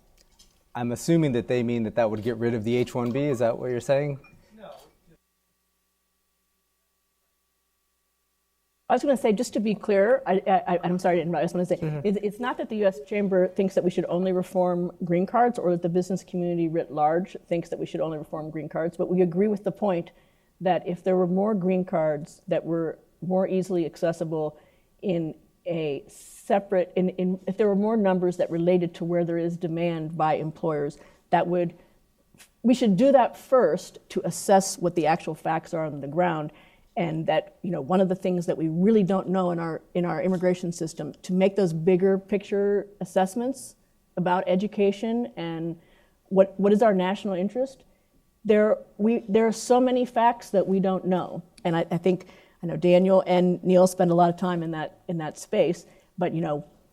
I'm assuming that they mean that would get rid of the H-1B. Is that what you're saying? I was going to say, just to be clear, I'm sorry to interrupt, I just want to say, it's not that the U.S. Chamber thinks that we should only reform green cards or that the business community writ large thinks that we should only reform green cards, but we agree with the point that if there were more green cards that were more easily accessible in a separate, if there were more numbers that related to where there is demand by employers, we should do that first to assess what the actual facts are on the ground. And that, one of the things that we really don't know in our immigration system, to make those bigger picture assessments about education and what is our national interest, there are so many facts that we don't know. And I know Daniel and Neil spend a lot of time in that space, but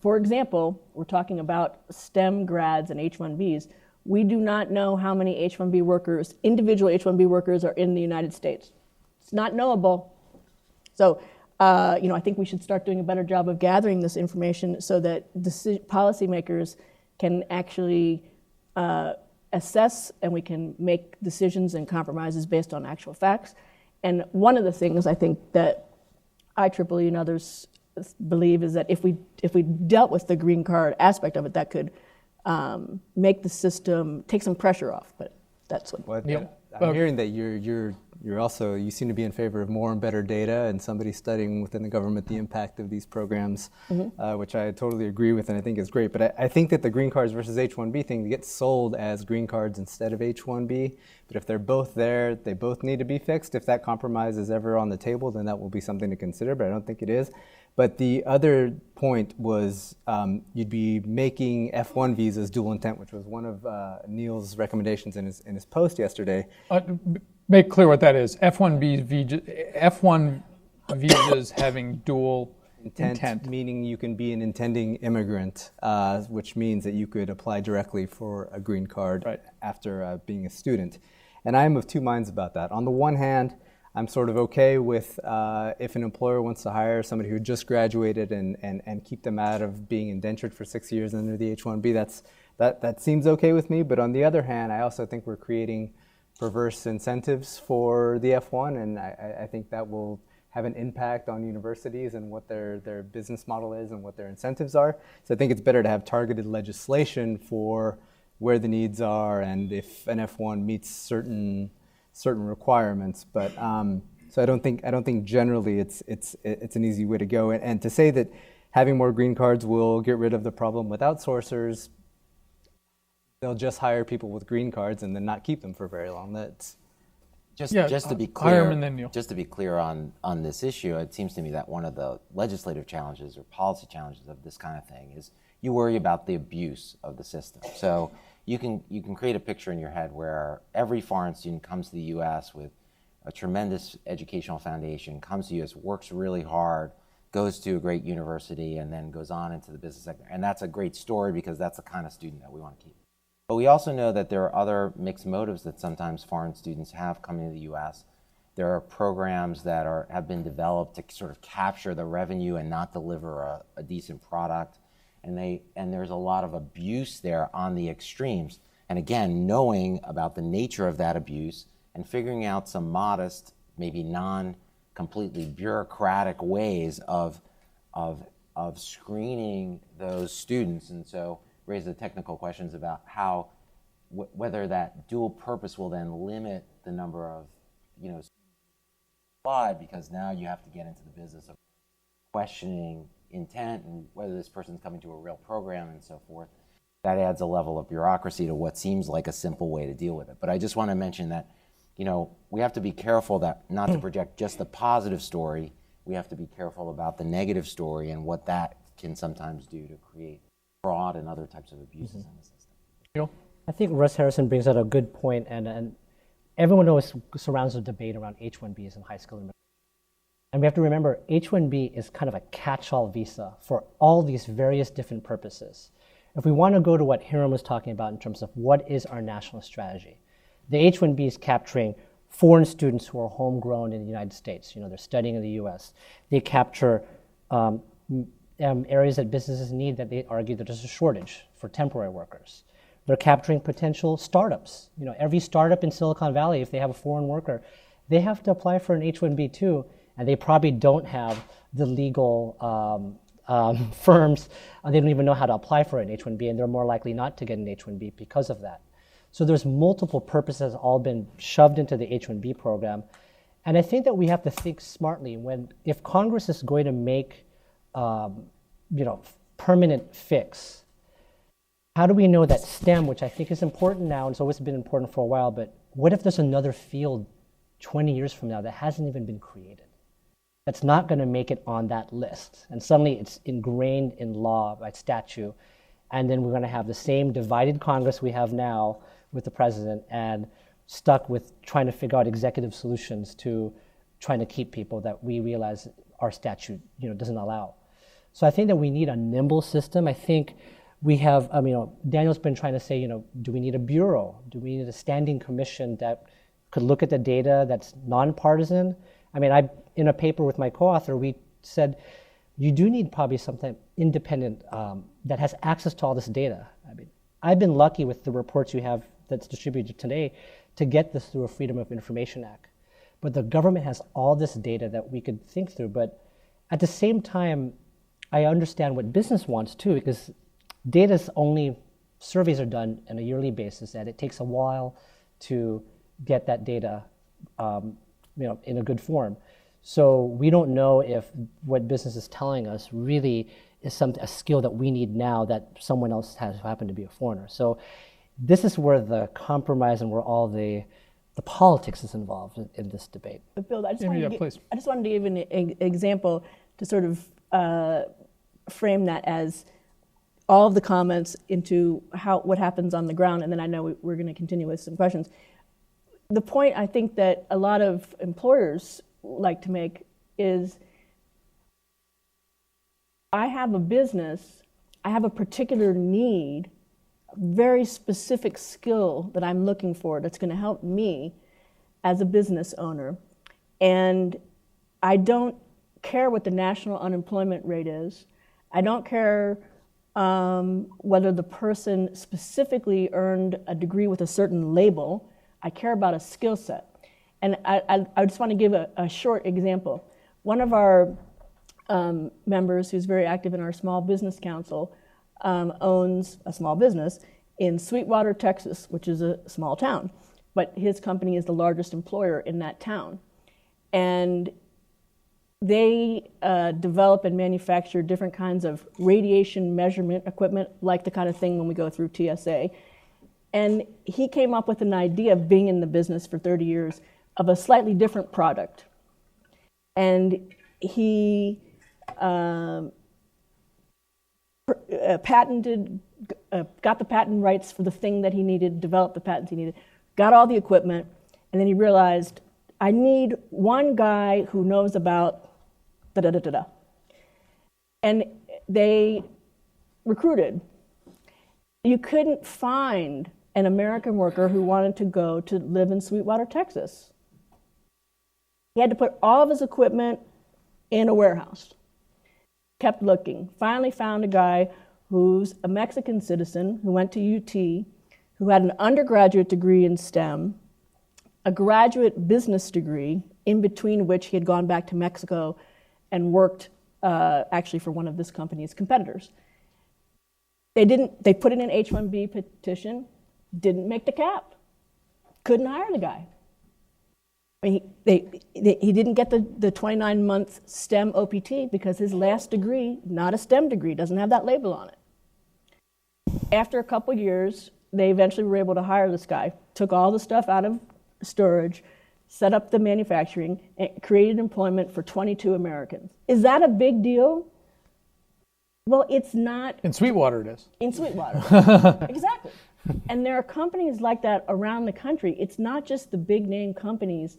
for example, we're talking about STEM grads and H-1Bs. We do not know how many H-1B workers, individual H-1B workers, are in the United States. It's not knowable. So, I think we should start doing a better job of gathering this information so that policymakers can actually assess and we can make decisions and compromises based on actual facts. And one of the things I think that IEEE and others believe is that if we dealt with the green card aspect of it, that could make the system, take some pressure off. But that's what. Neil? I'm hearing that you seem to be in favor of more and better data and somebody studying within the government the impact of these programs, which I totally agree with and I think is great. But I think that the green cards versus H-1B thing gets sold as green cards instead of H-1B. But if they're both there, they both need to be fixed. If that compromise is ever on the table, then that will be something to consider, but I don't think it is. But the other point was you'd be making F1 visas dual intent, which was one of Neil's recommendations in his post yesterday. Make clear what that is. F1 visas having dual intent. Meaning you can be an intending immigrant, which means that you could apply directly for a green card after being a student. And I'm of two minds about that. On the one hand, I'm sort of okay with if an employer wants to hire somebody who just graduated and keep them out of being indentured for 6 years under the H-1B. That seems okay with me. But on the other hand, I also think we're creating perverse incentives for the F1, and I think that will have an impact on universities and what their business model is and what their incentives are. So I think it's better to have targeted legislation for where the needs are and if an F1 meets certain requirements. But so I don't think generally it's an easy way to go. And to say that having more green cards will get rid of the problem with outsourcers, they'll just hire people with green cards and then not keep them for very long. That's just to be clear. Just to be clear on this issue, it seems to me that one of the legislative challenges or policy challenges of this kind of thing is you worry about the abuse of the system. So you can create a picture in your head where every foreign student comes to the U.S. with a tremendous educational foundation, comes to the U.S., works really hard, goes to a great university, and then goes on into the business sector. And that's a great story because that's the kind of student that we want to keep. But we also know that there are other mixed motives that sometimes foreign students have coming to the U.S. There are programs that have been developed to sort of capture the revenue and not deliver a decent product. And there's a lot of abuse there on the extremes. And again, knowing about the nature of that abuse and figuring out some modest, maybe non-completely bureaucratic ways of screening those students. And so raise the technical questions about how, whether that dual purpose will then limit the number of, applied, because now you have to get into the business of questioning intent and whether this person's coming to a real program and so forth. that adds a level of bureaucracy to what seems like a simple way to deal with it. But I just want to mention that, we have to be careful that not to project just the positive story. We have to be careful about the negative story and what that can sometimes do to create fraud and other types of abuses in the system. I think Russ Harrison brings out a good point, and everyone always surrounds the debate around H-1Bs in high school. And we have to remember, H-1B is kind of a catch-all visa for all these various different purposes. If we want to go to what Hiram was talking about in terms of what is our national strategy, the H-1B is capturing foreign students who are homegrown in the United States. They're studying in the U.S. They capture areas that businesses need that they argue that there's a shortage for temporary workers. They're capturing potential startups. Every startup in Silicon Valley, if they have a foreign worker, they have to apply for an H-1B too, and they probably don't have the legal firms. They don't even know how to apply for an H-1B, and they're more likely not to get an H-1B because of that. So there's multiple purposes all been shoved into the H-1B program. And I think that we have to think smartly if Congress is going to make permanent fix, how do we know that STEM, which I think is important now, and it's always been important for a while, but what if there's another field 20 years from now that hasn't even been created, that's not going to make it on that list? And suddenly it's ingrained in law by statute, and then we're going to have the same divided Congress we have now with the president and stuck with trying to figure out executive solutions to trying to keep people that we realize our statute doesn't allow. So I think that we need a nimble system. I think we have, Daniel's been trying to say, do we need a bureau? Do we need a standing commission that could look at the data that's nonpartisan? In a paper with my co-author, we said, you do need probably something independent that has access to all this data. I've been lucky with the reports you have that's distributed today to get this through a Freedom of Information Act. But the government has all this data that we could think through. But at the same time, I understand what business wants too, because surveys are done on a yearly basis, and it takes a while to get that data in a good form. So we don't know if what business is telling us really is a skill that we need now that someone else has who happened to be a foreigner. So this is where the compromise and where all the politics is involved in this debate. But Bill, I just please. wanted to give an example to sort of frame that as all of the comments into what happens on the ground, and then I know we're going to continue with some questions. The point I think that a lot of employers like to make is, I have a business, I have a particular need, a very specific skill that I'm looking for that's going to help me as a business owner, and I don't care what the national unemployment rate is. I don't care whether the person specifically earned a degree with a certain label. I care about a skill set. And I just want to give a short example. One of our members, who's very active in our Small Business Council, owns a small business in Sweetwater, Texas, which is a small town. But his company is the largest employer in that town. And they develop and manufacture different kinds of radiation measurement equipment, like the kind of thing when we go through TSA. And he came up with an idea of being in the business for 30 years of a slightly different product. And he patented, got the patent rights for the thing that he needed, developed the patents he needed, got all the equipment, and then he realized, I need one guy who knows about da-da-da-da-da. And they recruited. You couldn't find an American worker who wanted to go to live in Sweetwater, Texas. He had to put all of his equipment in a warehouse. Kept looking. Finally found a guy who's a Mexican citizen who went to UT, who had an undergraduate degree in STEM, a graduate business degree, in between which he had gone back to Mexico and worked actually for one of this company's competitors. They put in an H-1B petition, didn't make the cap, couldn't hire the guy. He didn't get the 29-month STEM OPT because his last degree, not a STEM degree, doesn't have that label on it. after a couple years, they eventually were able to hire this guy, took all the stuff out of storage, set up the manufacturing, and created employment for 22 Americans. Is that a big deal? Well, it's not. In Sweetwater it is. In Sweetwater. Exactly. And there are companies like that around the country. It's not just the big name companies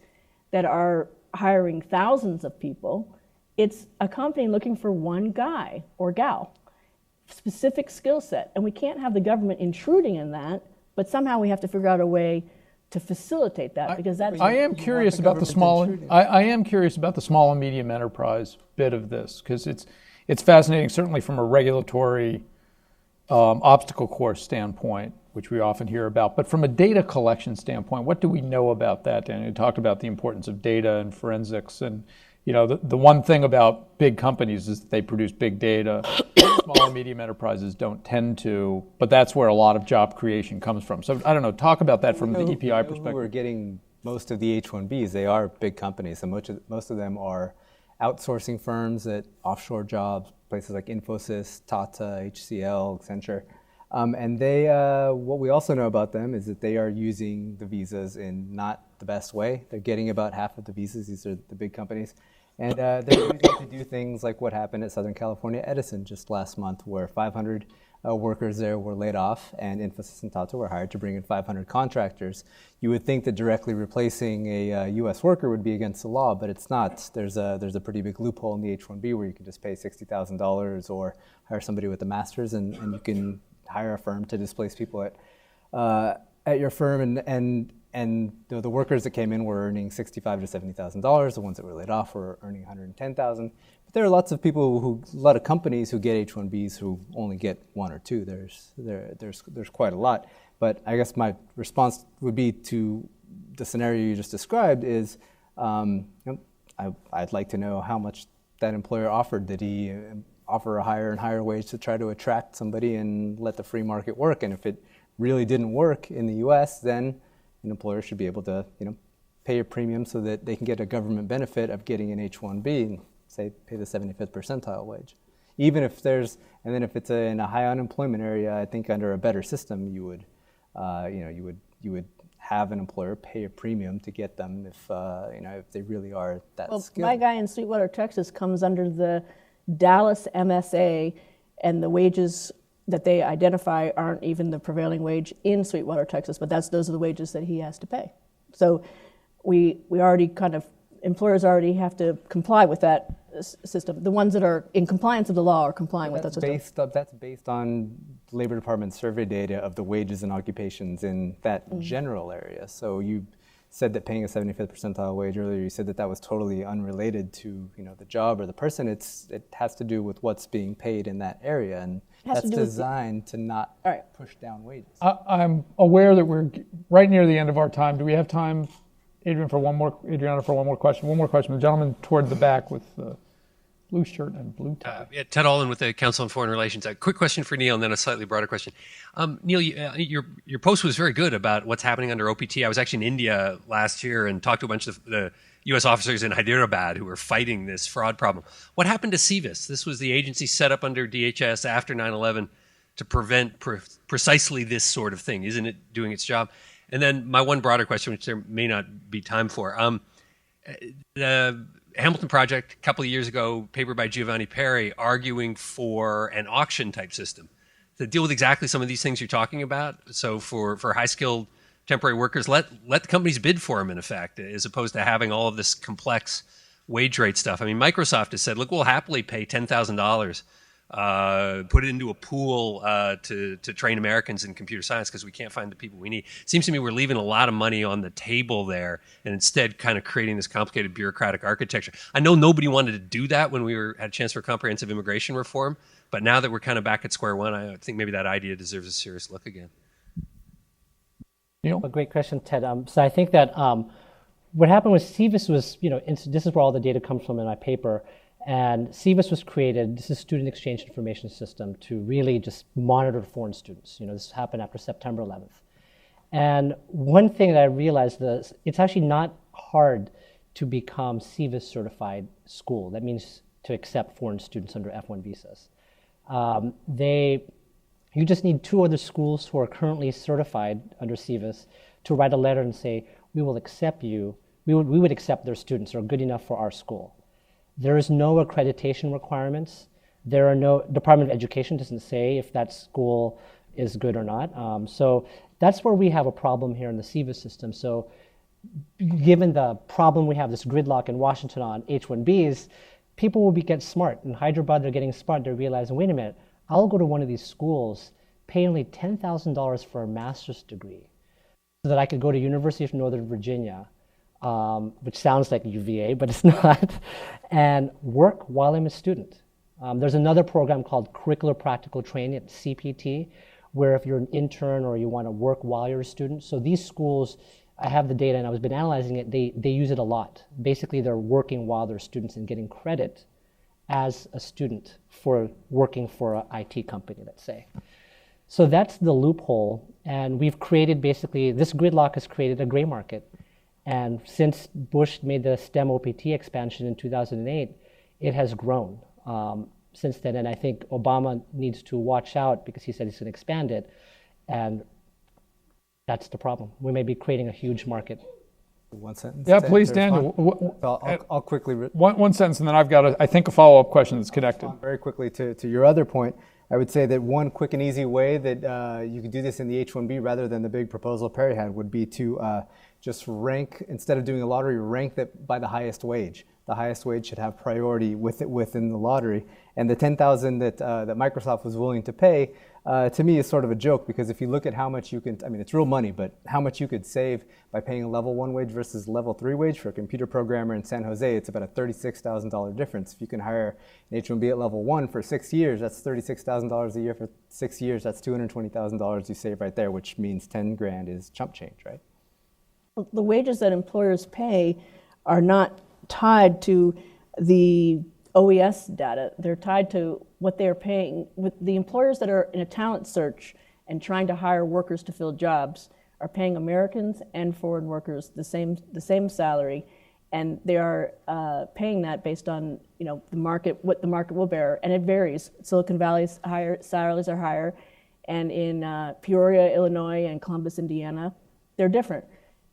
that are hiring thousands of people. It's a company looking for one guy or gal, specific skill set. And we can't have the government intruding in that, but somehow we have to figure out a way to facilitate that, because that's. I am curious about the small. I am curious about the small and medium enterprise bit of this, because it's fascinating, certainly from a regulatory obstacle course standpoint, which we often hear about. But from a data collection standpoint, what do we know about that? Dan, you talked about the importance of data and forensics, and the one thing about big companies is that they produce big data. Small and medium enterprises don't tend to, but that's where a lot of job creation comes from. So I don't know, talk about that from the EPI perspective. We're getting most of the H-1Bs. They are big companies, so most of them are outsourcing firms that offshore jobs, places like Infosys, Tata, HCL, Accenture. And they, what we also know about them is that they are using the visas in not the best way. They're getting about half of the visas. These are the big companies. And they're using it to do things like what happened at Southern California Edison just last month, where 500 workers there were laid off, and Infosys and Tata were hired to bring in 500 contractors. You would think that directly replacing a U.S. worker would be against the law, but it's not. There's a pretty big loophole in the H-1B where you can just pay $60,000 or hire somebody with a master's, and you can hire a firm to displace people at your firm, and the workers that came in were earning $65,000 to $70,000. The ones that were laid off were earning $110,000. But there are lots of people a lot of companies who get H-1Bs who only get one or two. There's quite a lot. But I guess my response would be to the scenario you just described is, I'd like to know how much that employer offered. Did he offer a higher and higher wage to try to attract somebody and let the free market work? And if it really didn't work in the U.S., then an employer should be able to, pay a premium so that they can get a government benefit of getting an H-1B and say pay the 75th percentile wage. Even if if it's in a high unemployment area, I think under a better system, you would have an employer pay a premium to get them if they really are that skilled. My guy in Sweetwater, Texas, comes under the Dallas MSA, and the wages that they identify aren't even the prevailing wage in Sweetwater, Texas, but those are the wages that he has to pay. So we already employers already have to comply with that system. The ones that are in compliance of the law are complying with that system. That's based on the Labor Department survey data of the wages and occupations in that general area. So you said that paying a 75th percentile wage earlier, you said that was totally unrelated to the job or the person. It has to do with what's being paid in that area, and that's designed to not push down wages. I'm aware that we're right near the end of our time. Do we have time, Adriana, for one more question? One more question. The gentleman toward the back with the blue shirt and blue tie. Ted Allen with the Council on Foreign Relations. A quick question for Neil, and then a slightly broader question. Neil, your post was very good about what's happening under OPT. I was actually in India last year and talked to a bunch of the U.S. officers in Hyderabad who were fighting this fraud problem. What happened to CVIS? This was the agency set up under DHS after 9/11 to prevent precisely this sort of thing. Isn't it doing its job? And then my one broader question, which there may not be time for. The Hamilton Project, a couple of years ago, paper by Giovanni Perri, arguing for an auction type system to deal with exactly some of these things you're talking about. So for high-skilled temporary workers, let the companies bid for them, in effect, as opposed to having all of this complex wage rate stuff. I mean, Microsoft has said, look, we'll happily pay $10,000, put it into a pool to train Americans in computer science because we can't find the people we need. It seems to me we're leaving a lot of money on the table there and instead kind of creating this complicated bureaucratic architecture. I know nobody wanted to do that when we had a chance for comprehensive immigration reform, but now that we're kind of back at square one, I think maybe that idea deserves a serious look again. A great question, Ted. So I think that what happened with CVIS was, this is where all the data comes from in my paper. And CVIS was created, this is Student Exchange Information System, to really just monitor foreign students. This happened after September 11th. And one thing that I realized is it's actually not hard to become CVIS certified school. That means to accept foreign students under F-1 visas. You just need 2 other schools who are currently certified under CVIS to write a letter and say, we will accept you, we would accept their students who are good enough for our school. There is no accreditation requirements. There are no, Department of Education doesn't say if that school is good or not. So that's where we have a problem here in the CVIS system. So given the problem we have, this gridlock in Washington on H-1Bs, people will get smart. In Hyderabad, they're getting smart. They're realizing, wait a minute, I'll go to one of these schools, pay only $10,000 for a master's degree, so that I could go to University of Northern Virginia, which sounds like UVA, but it's not, and work while I'm a student. There's another program called Curricular Practical Training at CPT, where if you're an intern or you want to work while you're a student. So these schools, I have the data and I've been analyzing it, they use it a lot. Basically, they're working while they're students and getting credit as a student for working for an IT company, let's say. So that's the loophole, and we've created basically, this gridlock has created a gray market. And since Bush made the STEM OPT expansion in 2008, it has grown since then. And I think Obama needs to watch out because he said he's going to expand it. And that's the problem. We may be creating a huge market. One sentence. Yeah, to please, respond? Daniel. I'll quickly. One sentence, and then I've got, I think, a follow-up question that's connected. Very quickly to your other point, I would say that one quick and easy way that you could do this in the H-1B rather than the big proposal Perry had would be to just rank, instead of doing a lottery, rank that by the highest wage. The highest wage should have priority within the lottery. And the $10,000 that Microsoft was willing to pay, to me, is sort of a joke, because if you look at how much you can, I mean, it's real money, but how much you could save by paying a level 1 wage versus level 3 wage for a computer programmer in San Jose, it's about a $36,000 difference. If you can hire an H-1B at level 1 for 6 years, that's $36,000 a year for 6 years. That's $220,000 you save right there, which means 10 grand is chump change, right? The wages that employers pay are not tied to the OES data. They're tied to what they're paying. With the employers that are in a talent search and trying to hire workers to fill jobs are paying Americans and foreign workers the same salary, and they are paying that based on the market, what the market will bear, and it varies. Silicon Valley's higher salaries are higher, and in Peoria, Illinois, and Columbus, Indiana, they're different.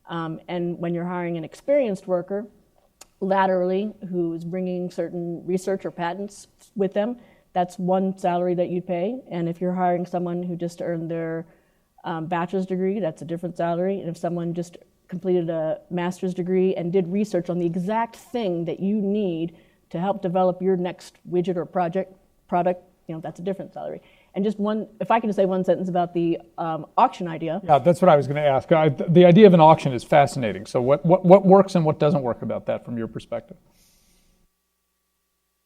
And when you're hiring an experienced worker, laterally, who's bringing certain research or patents with them, that's one salary that you'd pay. And if you're hiring someone who just earned their bachelor's degree, that's a different salary. And if someone just completed a master's degree and did research on the exact thing that you need to help develop your next widget or product, that's a different salary. And just one, if I can just say one sentence about the auction idea. Yeah, that's what I was going to ask. The idea of an auction is fascinating. So what works and what doesn't work about that from your perspective?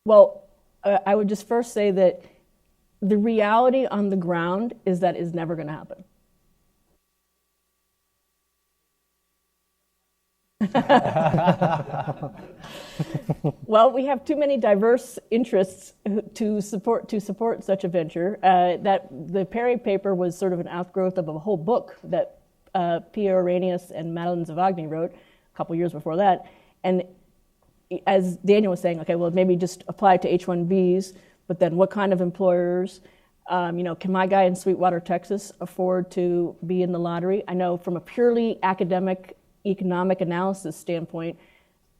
Well, I would just first say that the reality on the ground is that is never going to happen. Well, we have too many diverse interests to support such a venture. That the Perry paper was sort of an outgrowth of a whole book that Pia Arrhenius and Madeline Zavagny wrote a couple years before that. And as Daniel was saying, okay, well, maybe just apply it to H-1Bs, but then what kind of employers? Can my guy in Sweetwater, Texas afford to be in the lottery? I know from a purely academic economic analysis standpoint,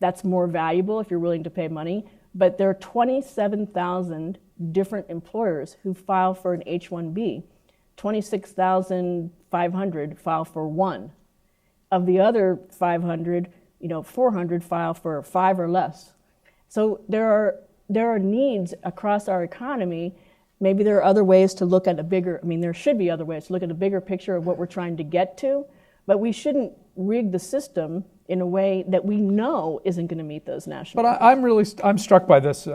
that's more valuable if you're willing to pay money. But there are 27,000 different employers who file for an H-1B. 26,500 file for one. Of the other 500, 400 file for 5 or less. So there are needs across our economy. Maybe there are other ways to look at there should be other ways to look at a bigger picture of what we're trying to get to, but we shouldn't rig the system in a way that we know isn't going to meet those national But I'm struck by this.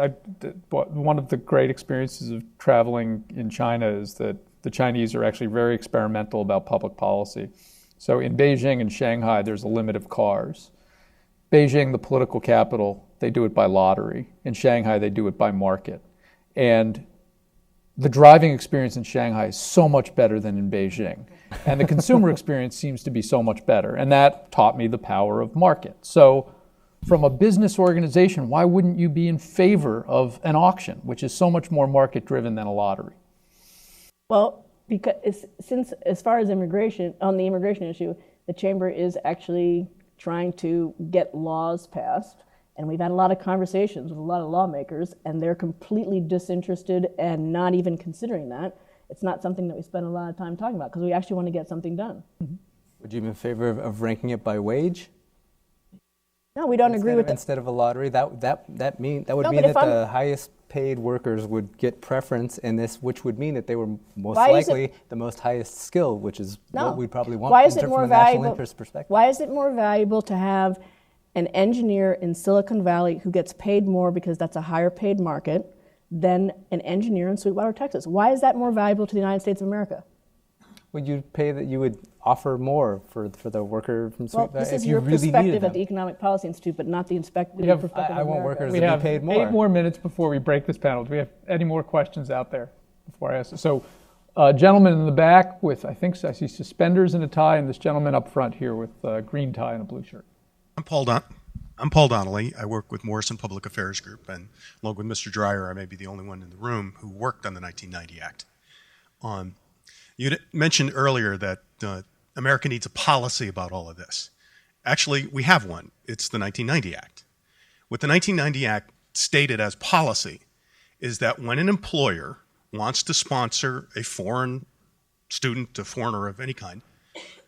One of the great experiences of traveling in China is that the Chinese are actually very experimental about public policy. So in Beijing and Shanghai, there's a limit of cars. Beijing, the political capital, they do it by lottery. In Shanghai, they do it by market. And the driving experience in Shanghai is so much better than in Beijing. And the consumer experience seems to be so much better. And that taught me the power of market. So from a business organization, why wouldn't you be in favor of an auction, which is so much more market-driven than a lottery? Well, because since, as far as immigration, on the immigration issue, the chamber is actually trying to get laws passed. And we've had a lot of conversations with a lot of lawmakers, and they're completely disinterested and not even considering that. It's not something that we spend a lot of time talking about because we actually want to get something done. Would you be in favor of ranking it by wage? No, we don't agree with that. Instead of a lottery, that would No, mean but that if I'm- the highest paid workers would get preference in this, which would mean that they were most Why is likely the most highest skill, which is No. what we'd probably want Why is it from more a national valuable? interest perspective. Why is it more valuable to have an engineer in Silicon Valley who gets paid more because that's a higher paid market than an engineer in Sweetwater, Texas? Why is that more valuable to the United States of America? Would you pay that you would offer more for the worker from Well, Sweetwater this is if you your really needed perspective them? at the Economic Policy Institute, but not the perspective have- of I want America. workers We to be have paid more. 8 more minutes before we break this panel. Do we have any more questions out there before I ask? So, gentleman in the back with, I think I see suspenders and a tie, and this gentleman up front here with a green tie and a blue shirt. I'm Paul Donnelly. I work with Morrison Public Affairs Group, and along with Mr. Dreier, I may be the only one in the room who worked on the 1990 Act. You mentioned earlier that America needs a policy about all of this. Actually, we have one. It's the 1990 Act. What the 1990 Act stated as policy is that when an employer wants to sponsor a foreign student, a foreigner of any kind,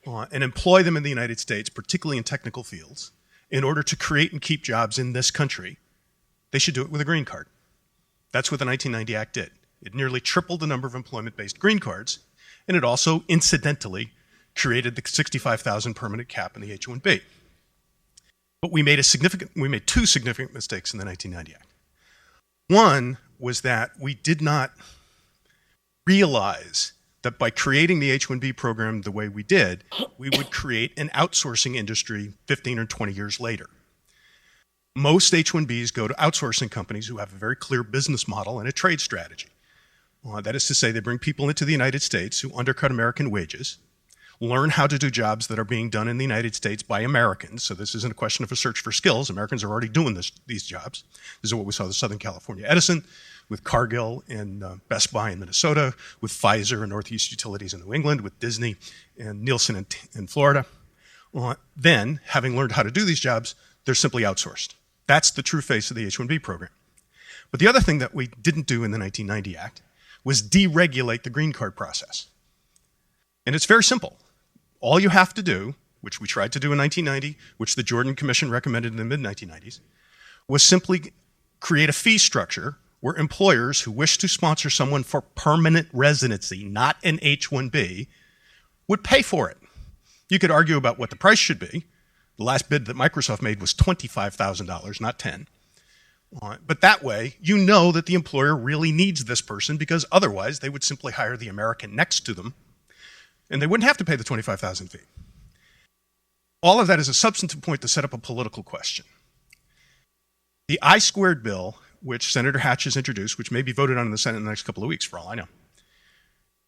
and employ them in the United States, particularly in technical fields, in order to create and keep jobs in this country, they should do it with a green card. That's what the 1990 Act did. It nearly tripled the number of employment-based green cards, and it also incidentally created the 65,000 permanent cap in the H-1B. But we made two significant mistakes in the 1990 Act. One was that we did not realize that by creating the H-1B program the way we did, we would create an outsourcing industry 15 or 20 years later. Most H-1Bs go to outsourcing companies who have a very clear business model and a trade strategy. That is to say, they bring people into the United States who undercut American wages, learn how to do jobs that are being done in the United States by Americans. So this isn't a question of a search for skills. Americans are already doing these jobs. This is what we saw with Southern California Edison, with Cargill and Best Buy in Minnesota, with Pfizer and Northeast Utilities in New England, with Disney and Nielsen in Florida. Then, having learned how to do these jobs, they're simply outsourced. That's the true face of the H-1B program. But the other thing that we didn't do in the 1990 Act was deregulate the green card process. And it's very simple. All you have to do, which we tried to do in 1990, which the Jordan Commission recommended in the mid-1990s, was simply create a fee structure where employers who wish to sponsor someone for permanent residency, not an H-1B, would pay for it. You could argue about what the price should be. The last bid that Microsoft made was $25,000, not $10,000. But that way, you know that the employer really needs this person because otherwise they would simply hire the American next to them and they wouldn't have to pay the $25,000 fee. All of that is a substantive point to set up a political question. The I-squared bill, which Senator Hatch has introduced, which may be voted on in the Senate in the next couple of weeks for all I know,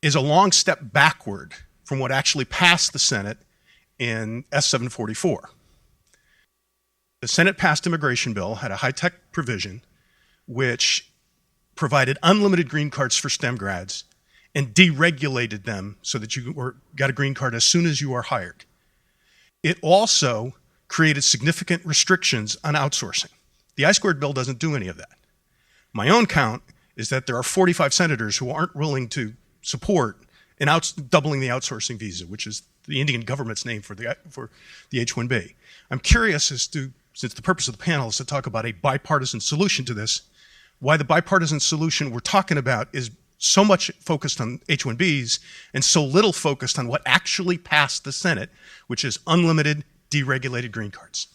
is a long step backward from what actually passed the Senate in S-744. The Senate passed immigration bill, had a high-tech provision, which provided unlimited green cards for STEM grads and deregulated them so that you got a green card as soon as you are hired. It also created significant restrictions on outsourcing. The I-squared bill doesn't do any of that. My own count is that there are 45 senators who aren't willing to support doubling the outsourcing visa, which is the Indian government's name for the H-1B. I'm curious as to, since the purpose of the panel is to talk about a bipartisan solution to this, why the bipartisan solution we're talking about is so much focused on H-1Bs and so little focused on what actually passed the Senate, which is unlimited, deregulated green cards.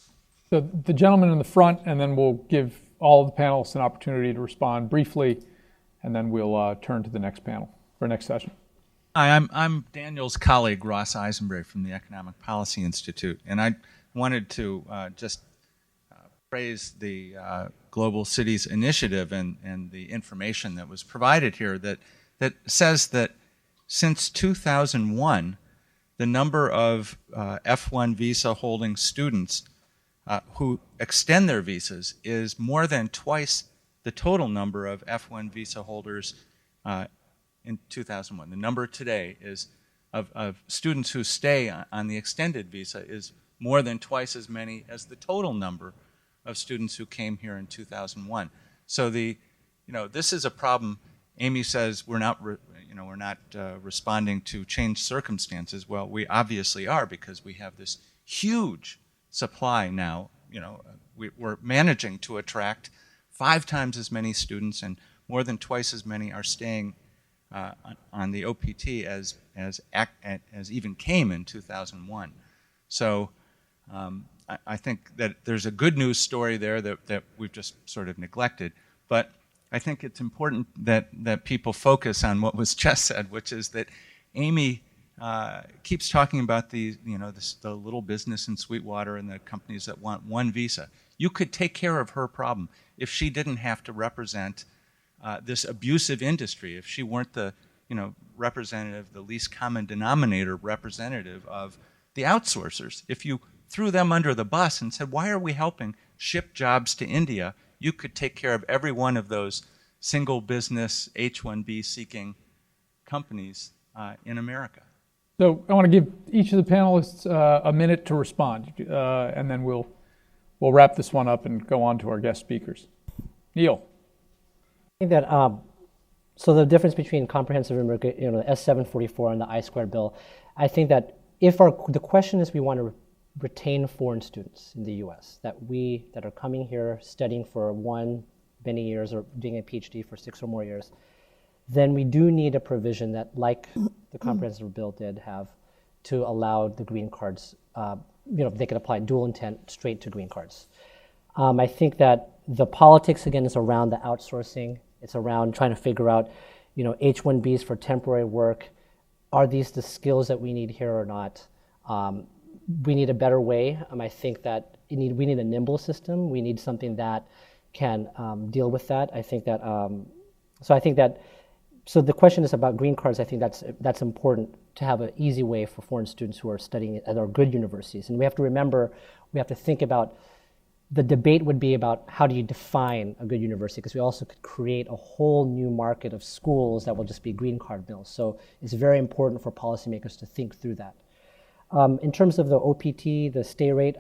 So the gentleman in the front, and then we'll give all of the panelists an opportunity to respond briefly, and then we'll turn to the next panel for next session. Hi, I'm Daniel's colleague, Ross Eisenberg from the Economic Policy Institute, and I wanted to just praise the Global Cities Initiative and the information that was provided here that says that since 2001, the number of F1 visa holding students who extend their visas is more than twice the total number of F1 visa holders in 2001. The number today is of students who stay on the extended visa is more than twice as many as the total number of students who came here in 2001. So this is a problem. Amy says we're not responding to changed circumstances. Well, we obviously are, because we have this huge supply now. We're managing to attract 5 times as many students, and more than twice as many are staying on the OPT as even came in 2001. So I think that there's a good news story there that we've just sort of neglected. But I think it's important that people focus on what was just said, which is that Amy keeps talking about the little business in Sweetwater and the companies that want one visa. You could take care of her problem if she didn't have to represent this abusive industry, if she weren't the representative, the least common denominator representative of the outsourcers. If you threw them under the bus and said, why are we helping ship jobs to India, you could take care of every one of those single business H-1B seeking companies in America. So I want to give each of the panelists a minute to respond, and then we'll wrap this one up and go on to our guest speakers. Neil. I think that so the difference between comprehensive immigrant, the S-744 and the I-2 bill, I think that if the question is we want to retain foreign students in the U.S. that are coming here studying for many years or doing a PhD for 6 or more years, then we do need a provision that, like the comprehensive bill did have, to allow the green cards. They could apply dual intent straight to green cards. I think that the politics again is around the outsourcing. It's around trying to figure out, H-1Bs for temporary work. Are these the skills that we need here or not? We need a better way. I think that we need a nimble system. We need something that can deal with that. I think that. So the question is about green cards. I think that's important to have an easy way for foreign students who are studying at our good universities. And we have to remember, we have to think about. The debate would be about how do you define a good university, because we also could create a whole new market of schools that will just be green card mills. So it's very important for policymakers to think through that. In terms of the OPT, the stay rate,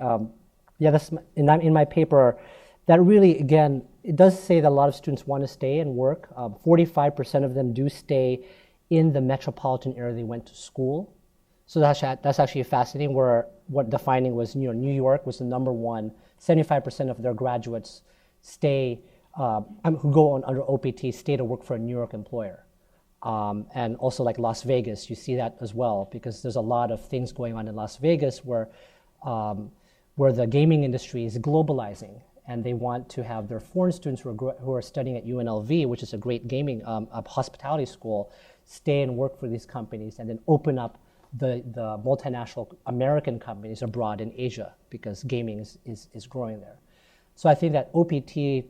that's in my paper. That really, again, it does say that a lot of students want to stay and work. 45% of them do stay in the metropolitan area they went to school. So that's actually fascinating. Where what the finding was, New York was the number one. 75% of their graduates stay, who go on under OPT, stay to work for a New York employer. And also like Las Vegas, you see that as well, because there's a lot of things going on in Las Vegas where the gaming industry is globalizing, and they want to have their foreign students who are studying at UNLV, which is a great gaming hospitality school, stay and work for these companies, and then open up the multinational American companies abroad in Asia, because gaming is growing there. So I think that OPT,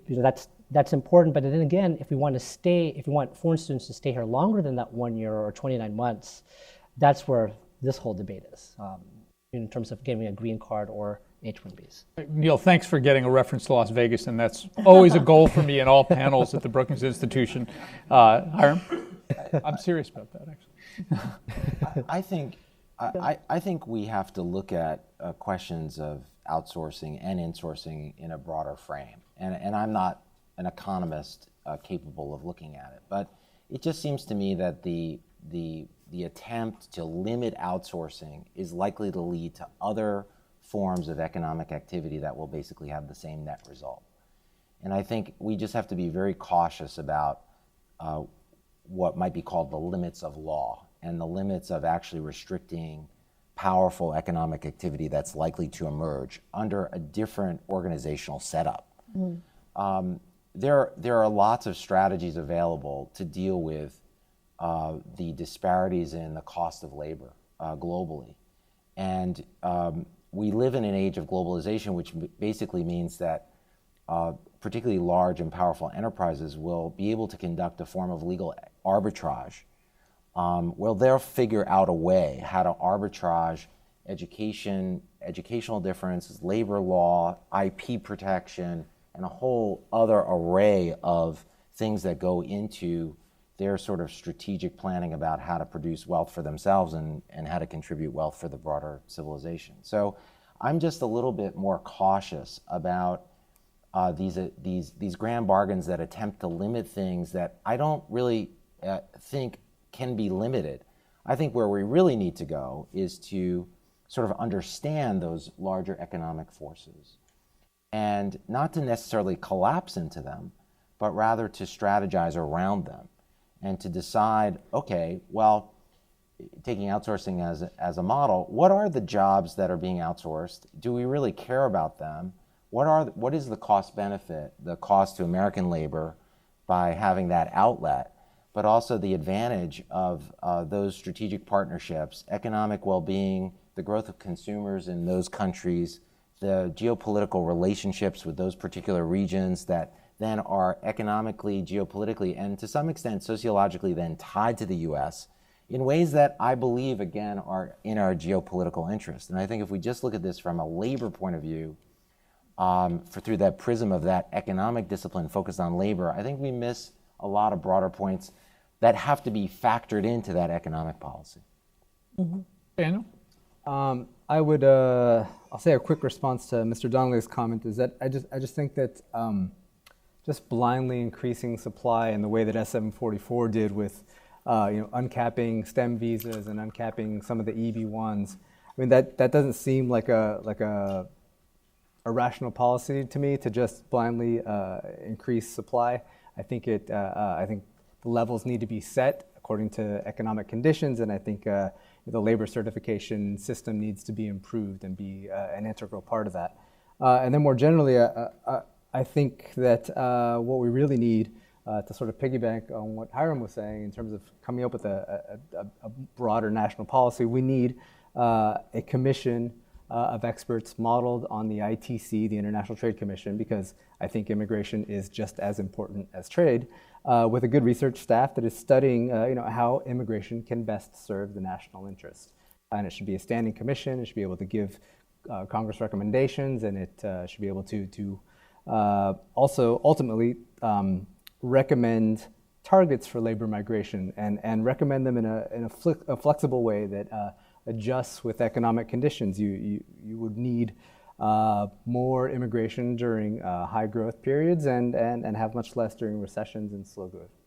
that's important. But then again, if we want foreign students to stay here longer than that 1 year or 29 months, that's where this whole debate is, in terms of getting a green card or H-1Bs. Neil, thanks for getting a reference to Las Vegas, and that's always a goal for me in all panels at the Brookings Institution. Hiram? I'm serious about that, actually. I think we have to look at questions of outsourcing and insourcing in a broader frame. And I'm not an economist capable of looking at it, but it just seems to me that the attempt to limit outsourcing is likely to lead to other forms of economic activity that will basically have the same net result. And I think we just have to be very cautious about what might be called the limits of law and the limits of actually restricting powerful economic activity that's likely to emerge under a different organizational setup. There are lots of strategies available to deal with the disparities in the cost of labor globally. And we live in an age of globalization, which basically means that particularly large and powerful enterprises will be able to conduct a form of legal arbitrage. Well, they'll figure out a way how to arbitrage educational differences, labor law, IP protection, and a whole other array of things that go into their sort of strategic planning about how to produce wealth for themselves and how to contribute wealth for the broader civilization. So I'm just a little bit more cautious about these grand bargains that attempt to limit things that I don't really think can be limited. I think where we really need to go is to sort of understand those larger economic forces and not to necessarily collapse into them, but rather to strategize around them and to decide, okay, well, taking outsourcing as a model, what are the jobs that are being outsourced? Do we really care about them? What is the cost benefit, the cost to American labor by having that outlet, but also the advantage of those strategic partnerships, economic well-being, the growth of consumers in those countries, the geopolitical relationships with those particular regions that then are economically, geopolitically, and to some extent sociologically then tied to the US in ways that I believe, again, are in our geopolitical interest. And I think if we just look at this from a labor point of view, through that prism of that economic discipline focused on labor, I think we miss a lot of broader points that have to be factored into that economic policy. Mm-hmm. Daniel? I'll say a quick response to Mr. Donnelly's comment is that I just think that just blindly increasing supply in the way that S744 did with uncapping STEM visas and uncapping some of the EB1s, I mean that doesn't seem like a rational policy to me to just blindly increase supply. I think the levels need to be set according to economic conditions, and I think the labor certification system needs to be improved and be an integral part of that. And then more generally, I think that what we really need to sort of piggyback on what Hiram was saying in terms of coming up with a broader national policy, we need a commission of experts modeled on the ITC, the International Trade Commission, because I think immigration is just as important as trade, with a good research staff that is studying how immigration can best serve the national interest. And it should be a standing commission, it should be able to give Congress recommendations, and it should be able to also ultimately recommend targets for labor migration and recommend them in a flexible way that adjusts with economic conditions. You would need more immigration during high growth periods and have much less during recessions and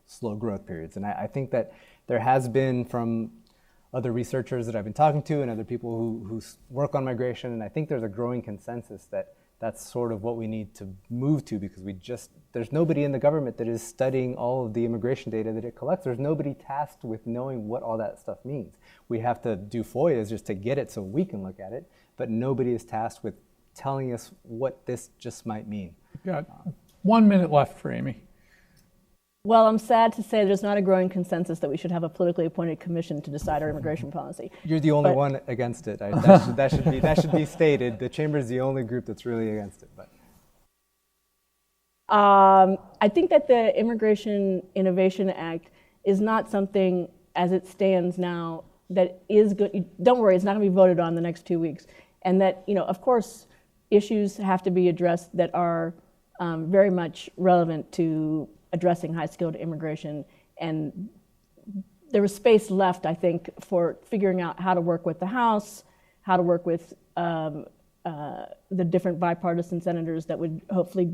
slow growth periods. And I think that there has been, from other researchers that I've been talking to and other people who work on migration, and I think there's a growing consensus that that's sort of what we need to move to, because there's nobody in the government that is studying all of the immigration data that it collects. There's nobody tasked with knowing what all that stuff means. We have to do FOIAs just to get it so we can look at it, but nobody is tasked with telling us what this just might mean. We've got 1 minute left for Amy. Well, I'm sad to say there's not a growing consensus that we should have a politically appointed commission to decide our immigration policy. You're the only one against it. That should be stated. The chamber is the only group that's really against it. But I think that the Immigration Innovation Act is not something, as it stands now, that is good. Don't worry, it's not going to be voted on the next 2 weeks. And that, of course, issues have to be addressed that are very much relevant to addressing high-skilled immigration, and there was space left, I think, for figuring out how to work with the House, how to work with the different bipartisan senators that would hopefully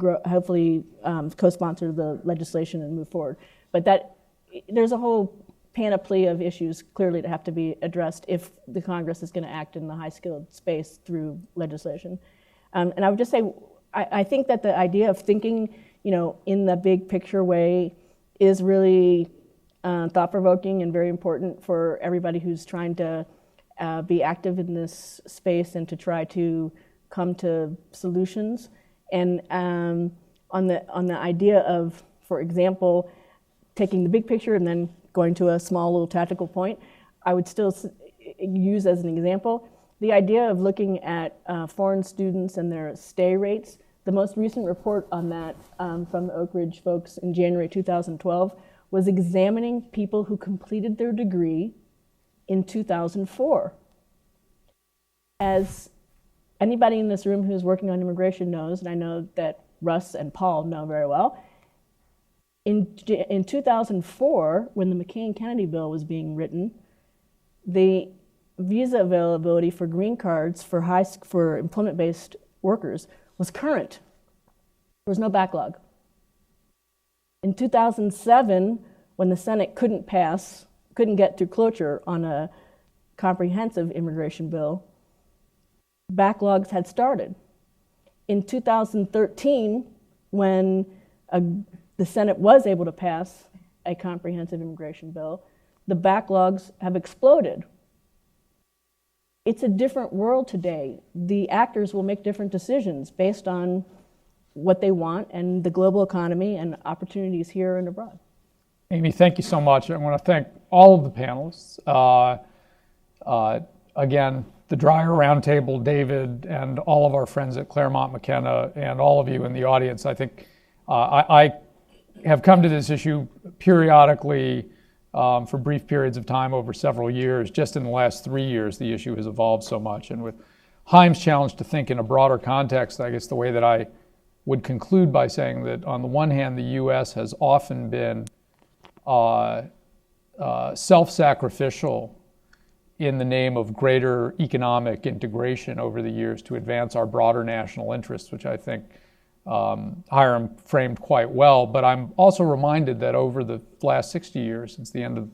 co-sponsor the legislation and move forward. But there's a whole panoply of issues clearly that have to be addressed if the Congress is going to act in the high-skilled space through legislation. And I would just say, I think that the idea of thinking in the big picture way is really thought-provoking and very important for everybody who's trying to be active in this space and to try to come to solutions. And on the idea of, for example, taking the big picture and then going to a small little tactical point, I would still use as an example the idea of looking at foreign students and their stay rates. The most recent report on that from the Oak Ridge folks in January 2012 was examining people who completed their degree in 2004. As anybody in this room who's working on immigration knows, and I know that Russ and Paul know very well, In 2004, when the McCain-Kennedy bill was being written, the visa availability for green cards for employment-based workers was current. There was no backlog. In 2007, when the Senate couldn't get through cloture on a comprehensive immigration bill, backlogs had started. In 2013, when the Senate was able to pass a comprehensive immigration bill, the backlogs have exploded. It's a different world today. The actors will make different decisions based on what they want and the global economy and opportunities here and abroad. Amy, thank you so much. I want to thank all of the panelists. Again, the Dreier Roundtable, David, and all of our friends at Claremont McKenna, and all of you in the audience. I think I have come to this issue periodically for brief periods of time over several years. Just in the last 3 years, the issue has evolved so much. And with Chaim's challenge to think in a broader context, I guess the way that I would conclude by saying that on the one hand, the U.S. has often been self-sacrificial in the name of greater economic integration over the years to advance our broader national interests, which I think Hiram framed quite well. But I'm also reminded that over the last 60 years, since the end of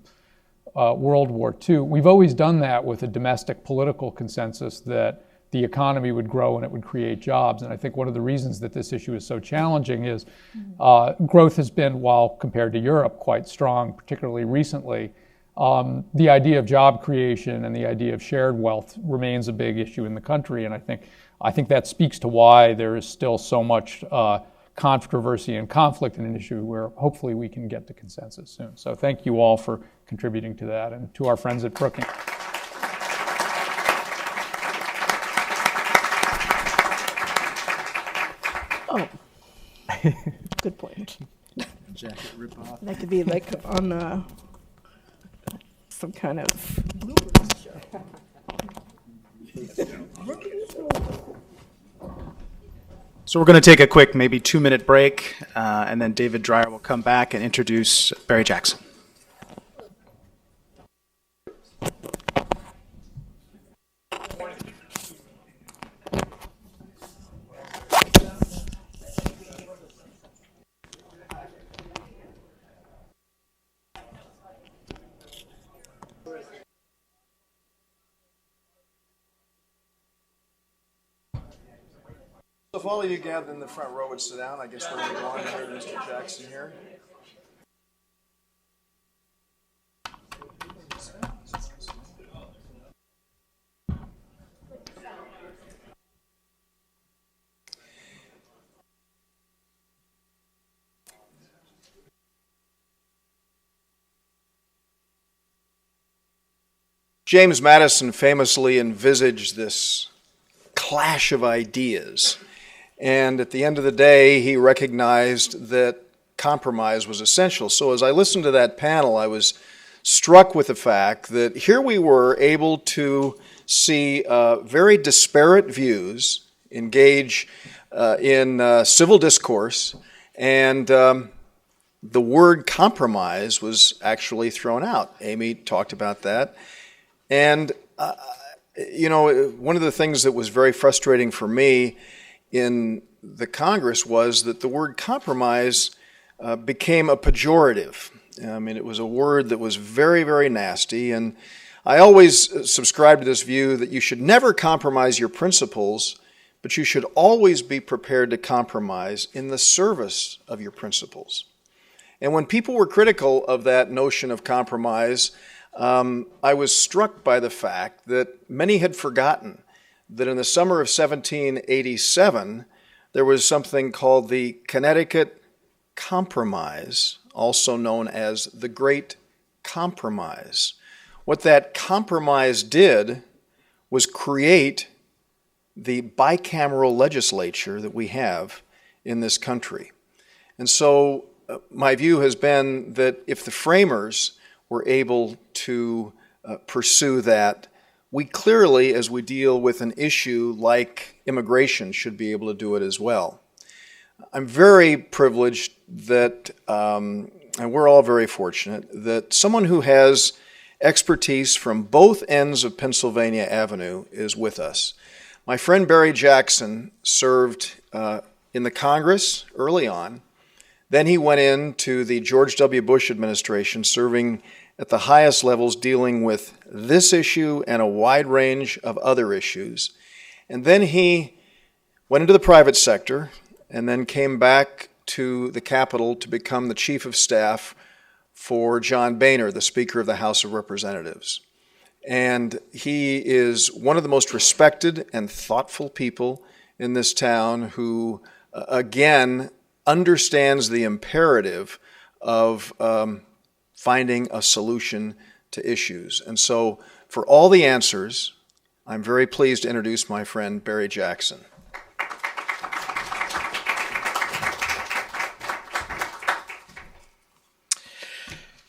World War II, we've always done that with a domestic political consensus that the economy would grow and it would create jobs. And I think one of the reasons that this issue is so challenging is growth has been, while compared to Europe, quite strong, particularly recently. The idea of job creation and the idea of shared wealth remains a big issue in the country. And I think that speaks to why there is still so much controversy and conflict in an issue where hopefully we can get to consensus soon. So thank you all for contributing to that, and to our friends at Brookings. Oh, good point. Jacket rip-off. That could be like on some kind of bloopers show. So we're going to take a quick, maybe 2-minute break, and then David Dreier will come back and introduce Barry Jackson. If all of you gathered in the front row would sit down, I guess we're going to go on here to Mr. Jackson here. James Madison famously envisaged this clash of ideas. And at the end of the day, he recognized that compromise was essential. So as I listened to that panel, I was struck with the fact that here we were able to see very disparate views engage in civil discourse, and the word compromise was actually thrown out. Amy talked about that. And, one of the things that was very frustrating for me in the Congress was that the word compromise became a pejorative. I mean, it was a word that was very, very nasty. And I always subscribe to this view that you should never compromise your principles, but you should always be prepared to compromise in the service of your principles. And when people were critical of that notion of compromise, I was struck by the fact that many had forgotten that in the summer of 1787, there was something called the Connecticut Compromise, also known as the Great Compromise. What that compromise did was create the bicameral legislature that we have in this country. And so my view has been that if the framers were able to pursue that, we clearly, as we deal with an issue like immigration, should be able to do it as well. I'm very privileged that, and we're all very fortunate, that someone who has expertise from both ends of Pennsylvania Avenue is with us. My friend Barry Jackson served in the Congress early on. Then he went into the George W. Bush administration, serving at the highest levels, dealing with this issue and a wide range of other issues. And then he went into the private sector and then came back to the Capitol to become the chief of staff for John Boehner, the Speaker of the House of Representatives. And he is one of the most respected and thoughtful people in this town who, again, understands the imperative of finding a solution to issues. And so, for all the answers, I'm very pleased to introduce my friend Barry Jackson.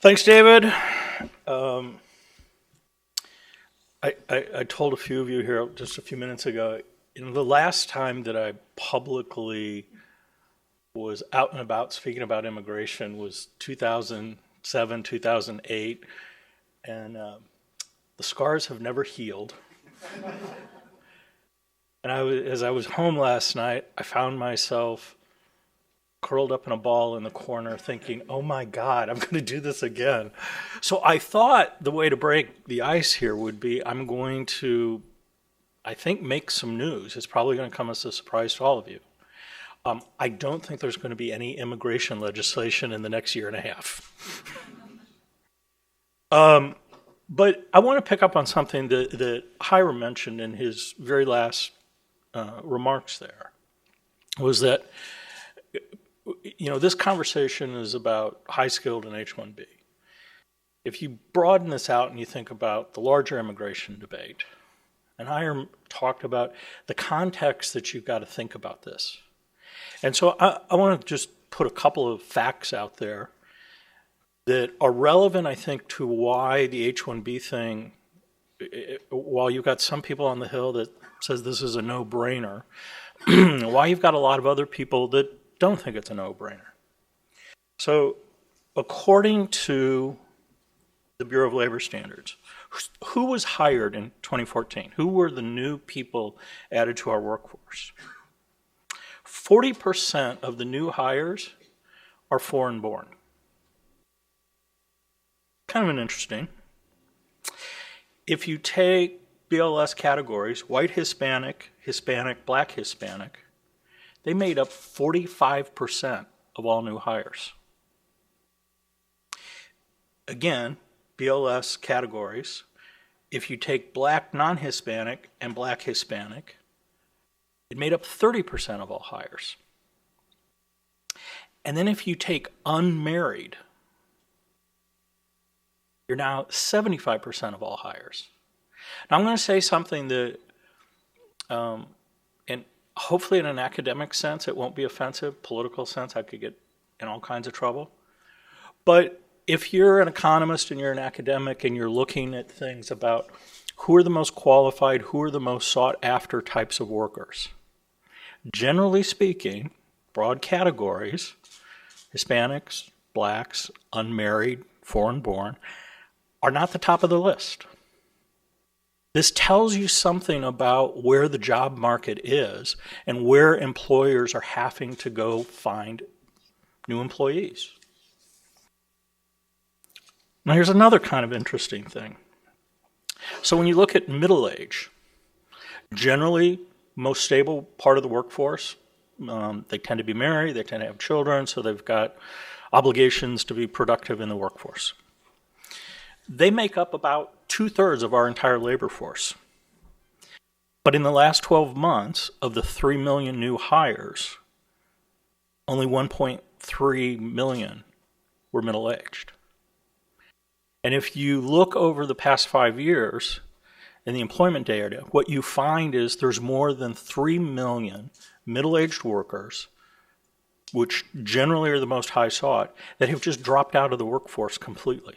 Thanks, David. I told a few of you here just a few minutes ago, the last time that I publicly was out and about speaking about immigration was 2007, 2008, and the scars have never healed. And as I was home last night, I found myself curled up in a ball in the corner thinking, oh my God, I'm going to do this again. So I thought the way to break the ice here would be I'm going to, I think, make some news. It's probably going to come as a surprise to all of you. I don't think there's going to be any immigration legislation in the next year and a half. But I want to pick up on something that Hiram mentioned in his very last remarks there, was that this conversation is about high-skilled and H-1B. If you broaden this out and you think about the larger immigration debate, and Hiram talked about the context that you've got to think about this. And so I want to just put a couple of facts out there that are relevant, I think, to why the H-1B thing, while you've got some people on the Hill that says this is a no-brainer, why you've got a lot of other people that don't think it's a no-brainer. So according to the Bureau of Labor Standards, who was hired in 2014? Who were the new people added to our workforce? 40% of the new hires are foreign-born. Kind of an interesting. If you take BLS categories, white Hispanic, Hispanic, black Hispanic, they made up 45% of all new hires. Again, BLS categories, if you take black non-Hispanic and black Hispanic, it made up 30% of all hires. And then if you take unmarried, you're now 75% of all hires. Now I'm going to say something that, and hopefully in an academic sense it won't be offensive, political sense I could get in all kinds of trouble. But if you're an economist and you're an academic and you're looking at things about who are the most qualified, who are the most sought after types of workers, generally speaking, broad categories, Hispanics, blacks, unmarried, foreign-born, are not the top of the list. This tells you something about where the job market is and where employers are having to go find new employees. Now here's another kind of interesting thing. So when you look at middle age, generally most stable part of the workforce, they tend to be married, they tend to have children, so they've got obligations to be productive in the workforce. They make up about 2/3 of our entire labor force. But in the last 12 months, of the 3 million new hires, only 1.3 million were middle-aged. And if you look over the past 5 years in the employment data, what you find is there's more than 3 million middle-aged workers, which generally are the most high sought, that have just dropped out of the workforce completely.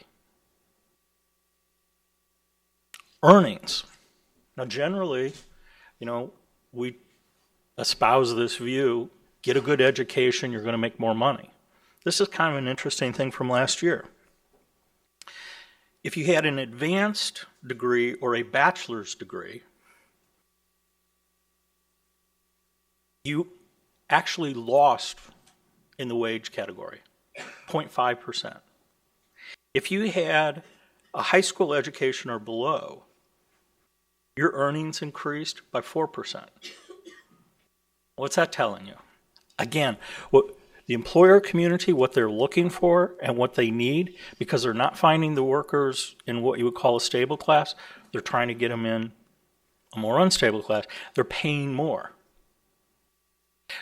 Earnings. Now generally, we espouse this view get a good education, you're going to make more money. This is kind of an interesting thing from last year. If you had an advanced degree or a bachelor's degree, you actually lost in the wage category, 0.5%. If you had a high school education or below, your earnings increased by 4%. What's that telling you? Again, what the employer community, what they're looking for and what they need, because they're not finding the workers in what you would call a stable class, they're trying to get them in a more unstable class. They're paying more.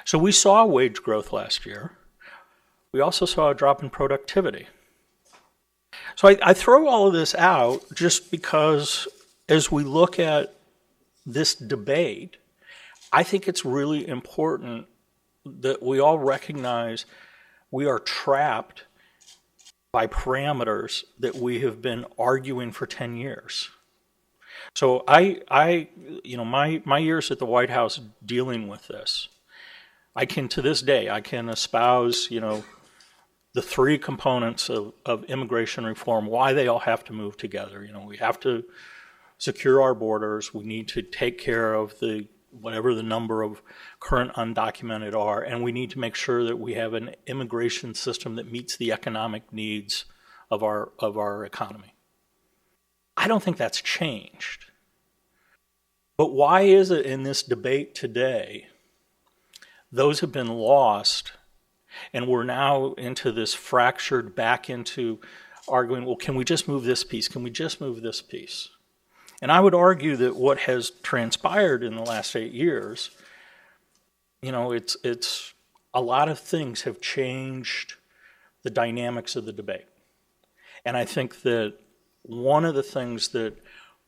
So we saw wage growth last year. We also saw a drop in productivity. So I throw all of this out just because as we look at this debate, I think it's really important that we all recognize we are trapped by parameters that we have been arguing for 10 years. So my years at the White House dealing with this, to this day, I can espouse, the three components of immigration reform, why they all have to move together. We have to secure our borders. We need to take care of whatever the number of current undocumented are, and we need to make sure that we have an immigration system that meets the economic needs of our economy. I don't think that's changed. But why is it in this debate today, those have been lost, and we're now into this fractured back into arguing, well, can we just move this piece? Can we just move this piece? And I would argue that what has transpired in the last 8 years, it's a lot of things have changed the dynamics of the debate. And I think that one of the things that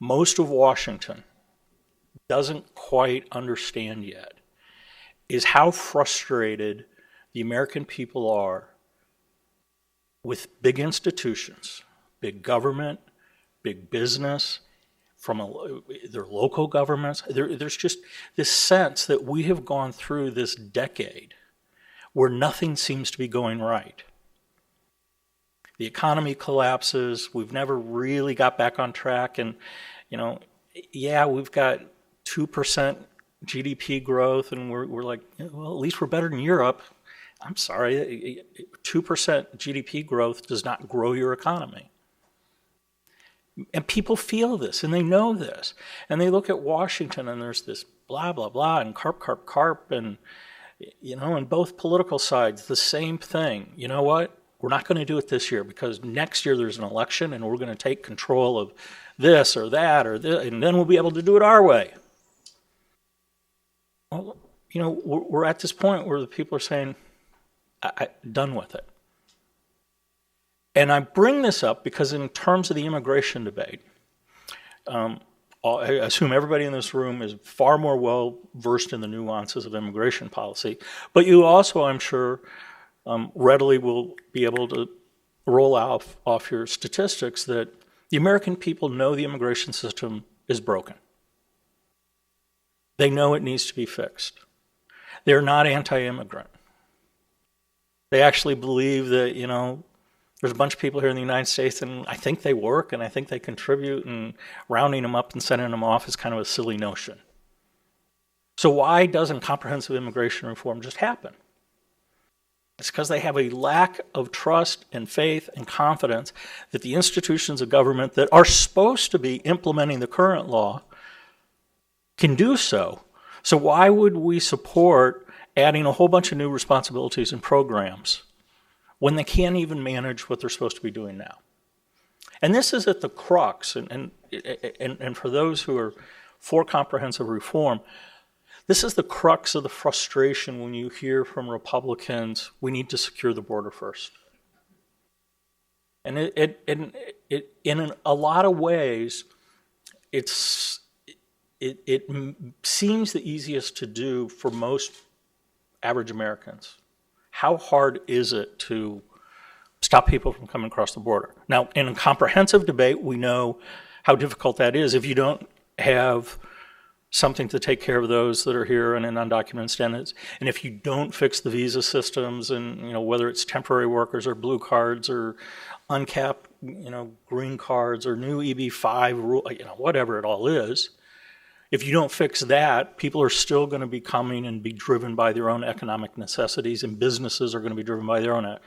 most of Washington doesn't quite understand yet is how frustrated the American people are with big institutions, big government, big business, from their local governments. There's just this sense that we have gone through this decade where nothing seems to be going right. The economy collapses. We've never really got back on track. And, we've got 2% GDP growth, and we're like, well, at least we're better than Europe. I'm sorry, 2% GDP growth does not grow your economy. And people feel this, and they know this. And they look at Washington, and there's this blah, blah, blah, and carp, and, on both political sides, the same thing. You know what? We're not going to do it this year because next year there's an election, and we're going to take control of this or that, and then we'll be able to do it our way. Well, we're at this point where the people are saying, I'm done with it. And I bring this up because in terms of the immigration debate, I assume everybody in this room is far more well versed in the nuances of immigration policy, but you also, I'm sure, readily will be able to roll off your statistics that the American people know the immigration system is broken. They know it needs to be fixed. They're not anti-immigrant. They actually believe that, there's a bunch of people here in the United States, and I think they work, and I think they contribute, and rounding them up and sending them off is kind of a silly notion. So why doesn't comprehensive immigration reform just happen? It's because they have a lack of trust and faith and confidence that the institutions of government that are supposed to be implementing the current law can do so. So why would we support adding a whole bunch of new responsibilities and programs when they can't even manage what they're supposed to be doing now? And this is at the crux, and for those who are for comprehensive reform, this is the crux of the frustration when you hear from Republicans, we need to secure the border first. And in a lot of ways, it seems the easiest to do for most average Americans. How hard is it to stop people from coming across the border? Now, in a comprehensive debate, we know how difficult that is if you don't have something to take care of those that are here and in undocumented status. And if you don't fix the visa systems, and whether it's temporary workers or blue cards or uncapped green cards or new EB-5 rule, whatever it all is, if you don't fix that, people are still going to be coming and be driven by their own economic necessities, and businesses are going to be driven by their own.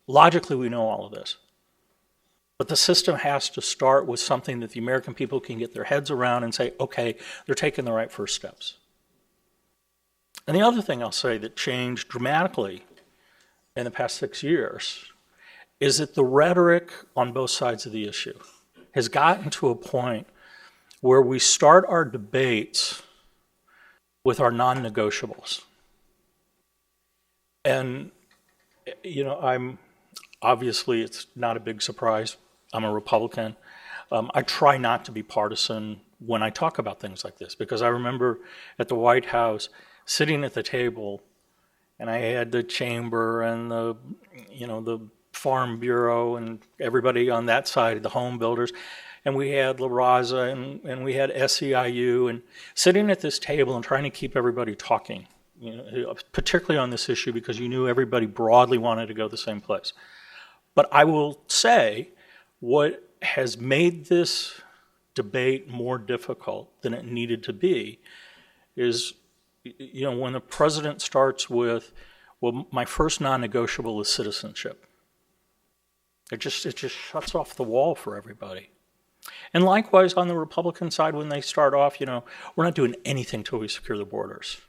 Logically, we know all of this. But the system has to start with something that the American people can get their heads around and say, okay, they're taking the right first steps. And the other thing I'll say that changed dramatically in the past 6 years is that the rhetoric on both sides of the issue has gotten to a point where we start our debates with our non-negotiables. And, obviously it's not a big surprise. I'm a Republican. I try not to be partisan when I talk about things like this, because I remember at the White House sitting at the table, and I had the chamber and the Farm Bureau and everybody on that side, the home builders, and we had La Raza and we had SEIU, and sitting at this table and trying to keep everybody talking, particularly on this issue, because you knew everybody broadly wanted to go the same place. But I will say, what has made this debate more difficult than it needed to be is, when the president starts with, well, my first non-negotiable is citizenship. It just shuts off the wall for everybody. And likewise on the Republican side, when they start off, we're not doing anything till we secure the borders.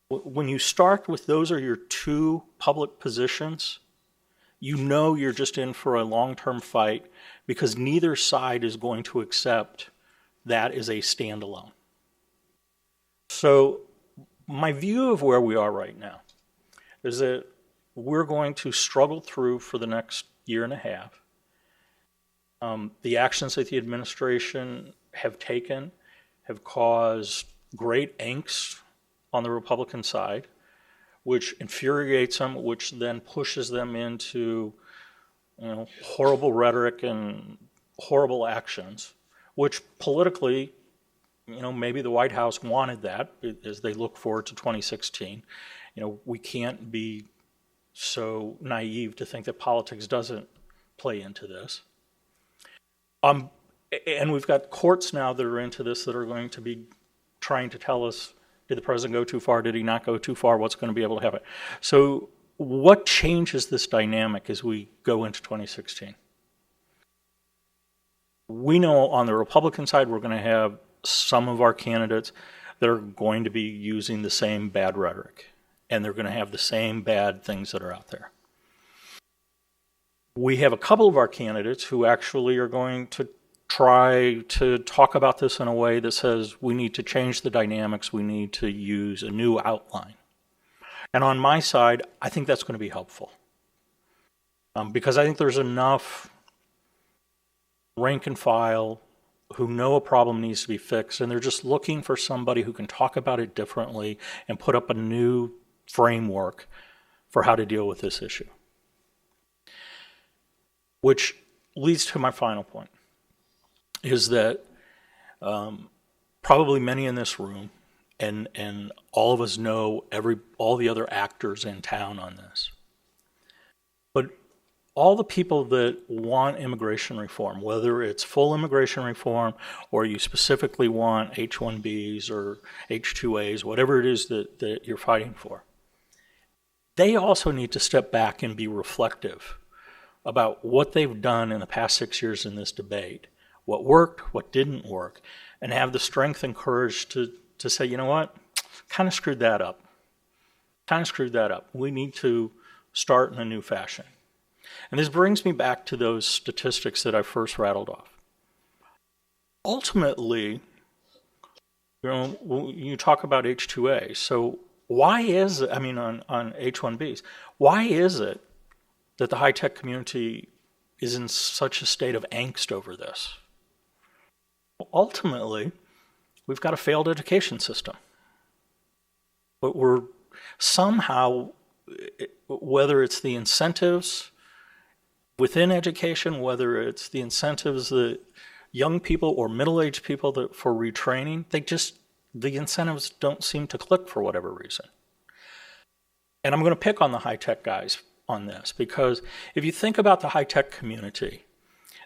When you start with those are your two public positions, you're just in for a long-term fight, because neither side is going to accept that as a standalone. So my view of where we are right now is that we're going to struggle through for the next year and a half. The actions that the administration have taken have caused great angst on the Republican side, which infuriates them, which then pushes them into horrible rhetoric and horrible actions, which politically, maybe the White House wanted that as they look forward to 2016. We can't be so naive to think that politics doesn't play into this. And we've got courts now that are into this that are going to be trying to tell us, did the president go too far? Did he not go too far? What's going to be able to happen? So what changes this dynamic as we go into 2016? We know on the Republican side we're going to have some of our candidates that are going to be using the same bad rhetoric, and they're going to have the same bad things that are out there. We have a couple of our candidates who actually are going to try to talk about this in a way that says we need to change the dynamics, we need to use a new outline. And on my side, I think that's going to be helpful. Because I think there's enough rank and file who know a problem needs to be fixed, and they're just looking for somebody who can talk about it differently and put up a new framework for how to deal with this issue. Which leads to my final point, is that probably many in this room, and all of us know all the other actors in town on this, but all the people that want immigration reform, whether it's full immigration reform or you specifically want H-1Bs or H-2As, whatever it is that you're fighting for, they also need to step back and be reflective about what they've done in the past 6 years in this debate, what worked, what didn't work, and have the strength and courage to say, you know what, kind of screwed that up. We need to start in a new fashion. And this brings me back to those statistics that I first rattled off. Ultimately, you talk about H-2A. So why is it, on H-1Bs, why is it that the high-tech community is in such a state of angst over this? Well, ultimately, we've got a failed education system. But we're somehow, whether it's the incentives within education, whether it's the incentives that young people or middle-aged people that for retraining, the incentives don't seem to click for whatever reason. And I'm going to pick on the high-tech guys on this, because if you think about the high-tech community,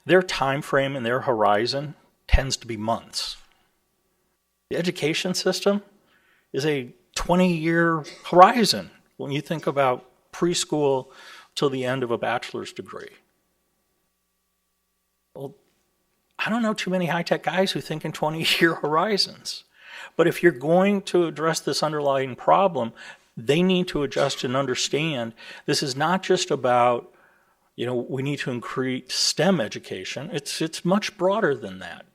their time frame and their horizon tends to be months. The education system is a 20-year horizon when you think about preschool till the end of a bachelor's degree. Well, I don't know too many high-tech guys who think in 20-year horizons. But if you're going to address this underlying problem, they need to adjust and understand this is not just about, we need to increase STEM education. It's much broader than that.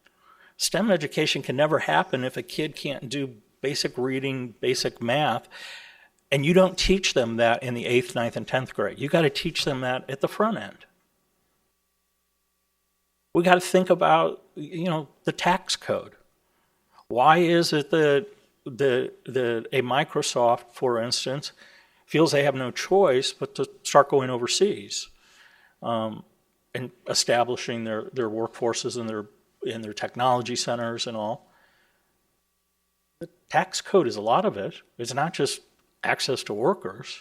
STEM education can never happen if a kid can't do basic reading, basic math, and you don't teach them that in the 8th, 9th, and 10th grade. You got to teach them that at the front end. We got to think about, the tax code. Why is it that a Microsoft, for instance, feels they have no choice but to start going overseas and establishing their workforces in their technology centers and all? The tax code is a lot of it. It's not just access to workers.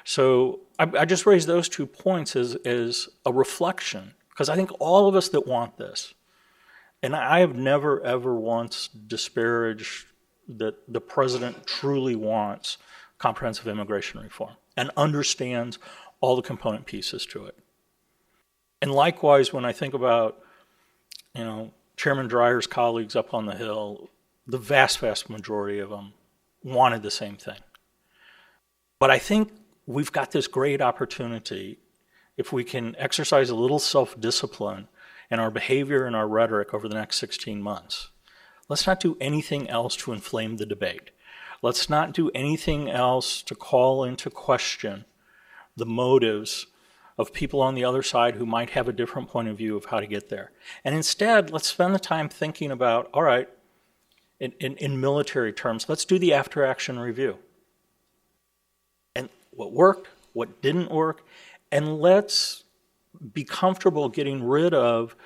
So I just raised those 2 points as a reflection, because I think all of us that want this, and I have never ever once disparaged that the president truly wants comprehensive immigration reform and understands all the component pieces to it. And likewise, when I think about, Chairman Dreier's colleagues up on the Hill, the vast, vast majority of them wanted the same thing. But I think we've got this great opportunity, if we can exercise a little self-discipline in our behavior and our rhetoric over the next 16 months. Let's not do anything else to inflame the debate. Let's not do anything else to call into question the motives of people on the other side who might have a different point of view of how to get there. And instead, let's spend the time thinking about, all right, in military terms, let's do the after-action review. And what worked, what didn't work, and let's be comfortable getting rid of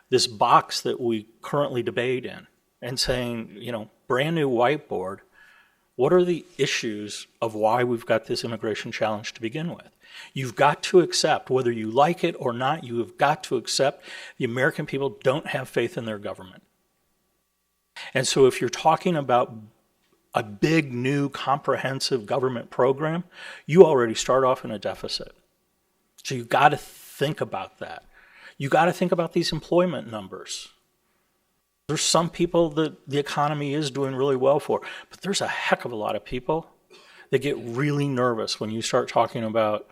this box that we currently debate in and saying, brand new whiteboard, what are the issues of why we've got this immigration challenge to begin with? You've got to accept, whether you like it or not, you have got to accept the American people don't have faith in their government. And so if you're talking about a big, new, comprehensive government program, you already start off in a deficit. So you've got to think about that. You got to think about these employment numbers. There's some people that the economy is doing really well for, but there's a heck of a lot of people that get really nervous when you start talking about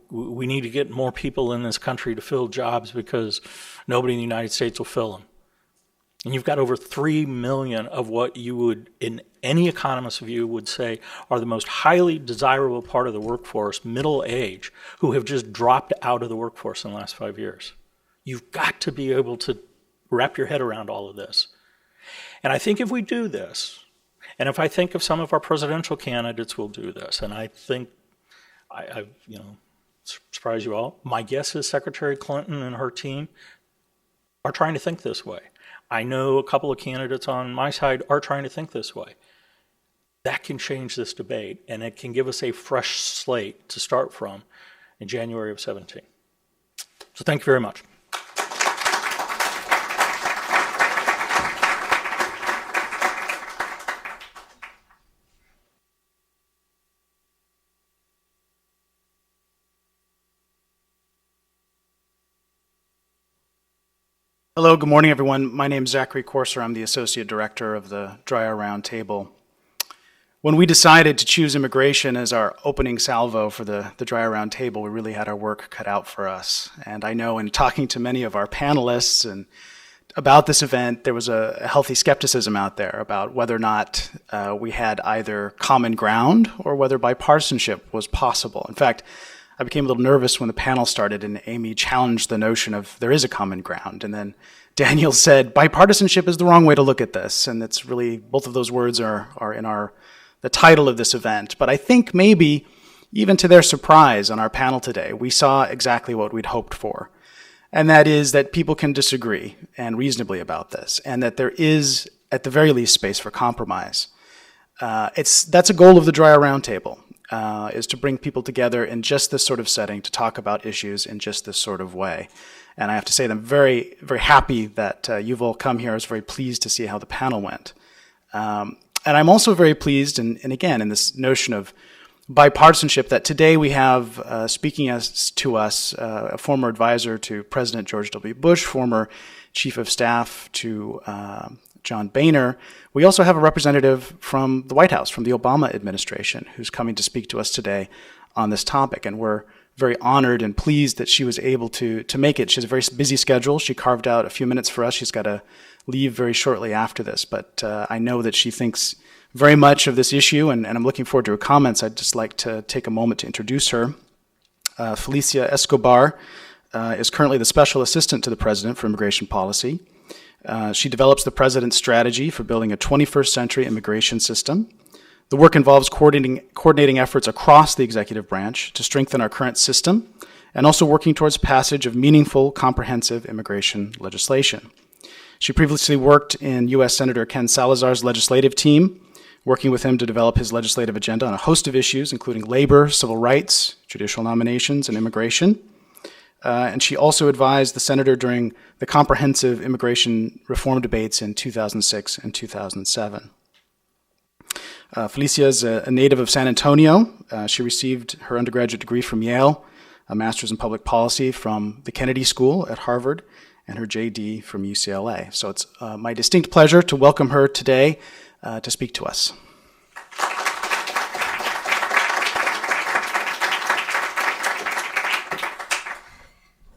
we need to get more people in this country to fill jobs because nobody in the United States will fill them. And you've got over 3 million of what you would, in any economist's view, would say are the most highly desirable part of the workforce, middle age, who have just dropped out of the workforce in the last 5 years. You've got to be able to wrap your head around all of this. And I think if we do this, and if I think of some of our presidential candidates will do this, and I think, I surprise you all, my guess is Secretary Clinton and her team are trying to think this way. I know a couple of candidates on my side are trying to think this way. That can change this debate, and it can give us a fresh slate to start from in January of 17. So thank you very much. Hello, good morning, everyone. My name is Zachary Corser. I'm the Associate Director of the Dreier Roundtable. When we decided to choose immigration as our opening salvo for the Dreier Roundtable, we really had our work cut out for us. And I know in talking to many of our panelists and about this event, there was a healthy skepticism out there about whether or not we had either common ground or whether bipartisanship was possible. In fact, I became a little nervous when the panel started and Amy challenged the notion of there is a common ground. And then Daniel said, bipartisanship is the wrong way to look at this. And it's really, both of those words are in the title of this event. But I think maybe, even to their surprise on our panel today, we saw exactly what we'd hoped for. and that is that people can disagree, and reasonably about this, and that there is, at the very least, space for compromise. That's a goal of the Dreier Roundtable, is to bring people together in just this sort of setting to talk about issues in just this sort of way. And I have to say that I'm very, very happy that you've all come here. I was very pleased to see how the panel went. And I'm also very pleased, and again, in this notion of bipartisanship, that today we have speaking to us a former advisor to President George W. Bush, former chief of staff to John Boehner. We also have a representative from the White House, from the Obama administration, who's coming to speak to us today on this topic. And we're very honored and pleased that she was able to make it. She has a very busy schedule. She carved out a few minutes for us. She's got to leave very shortly after this, but I know that she thinks very much of this issue, and I'm looking forward to her comments. I'd just like to take a moment to introduce her. Felicia Escobar is currently the Special Assistant to the President for Immigration Policy. She develops the President's strategy for building a 21st century immigration system. The work involves coordinating efforts across the executive branch to strengthen our current system, and also working towards passage of meaningful, comprehensive immigration legislation. She previously worked in U.S. Senator Ken Salazar's legislative team, working with him to develop his legislative agenda on a host of issues, including labor, civil rights, judicial nominations, and immigration. And she also advised the senator during the comprehensive immigration reform debates in 2006 and 2007. Felicia is a native of San Antonio. She received her undergraduate degree from Yale, a master's in public policy from the Kennedy School at Harvard, and her JD from UCLA. So it's my distinct pleasure to welcome her today to speak to us.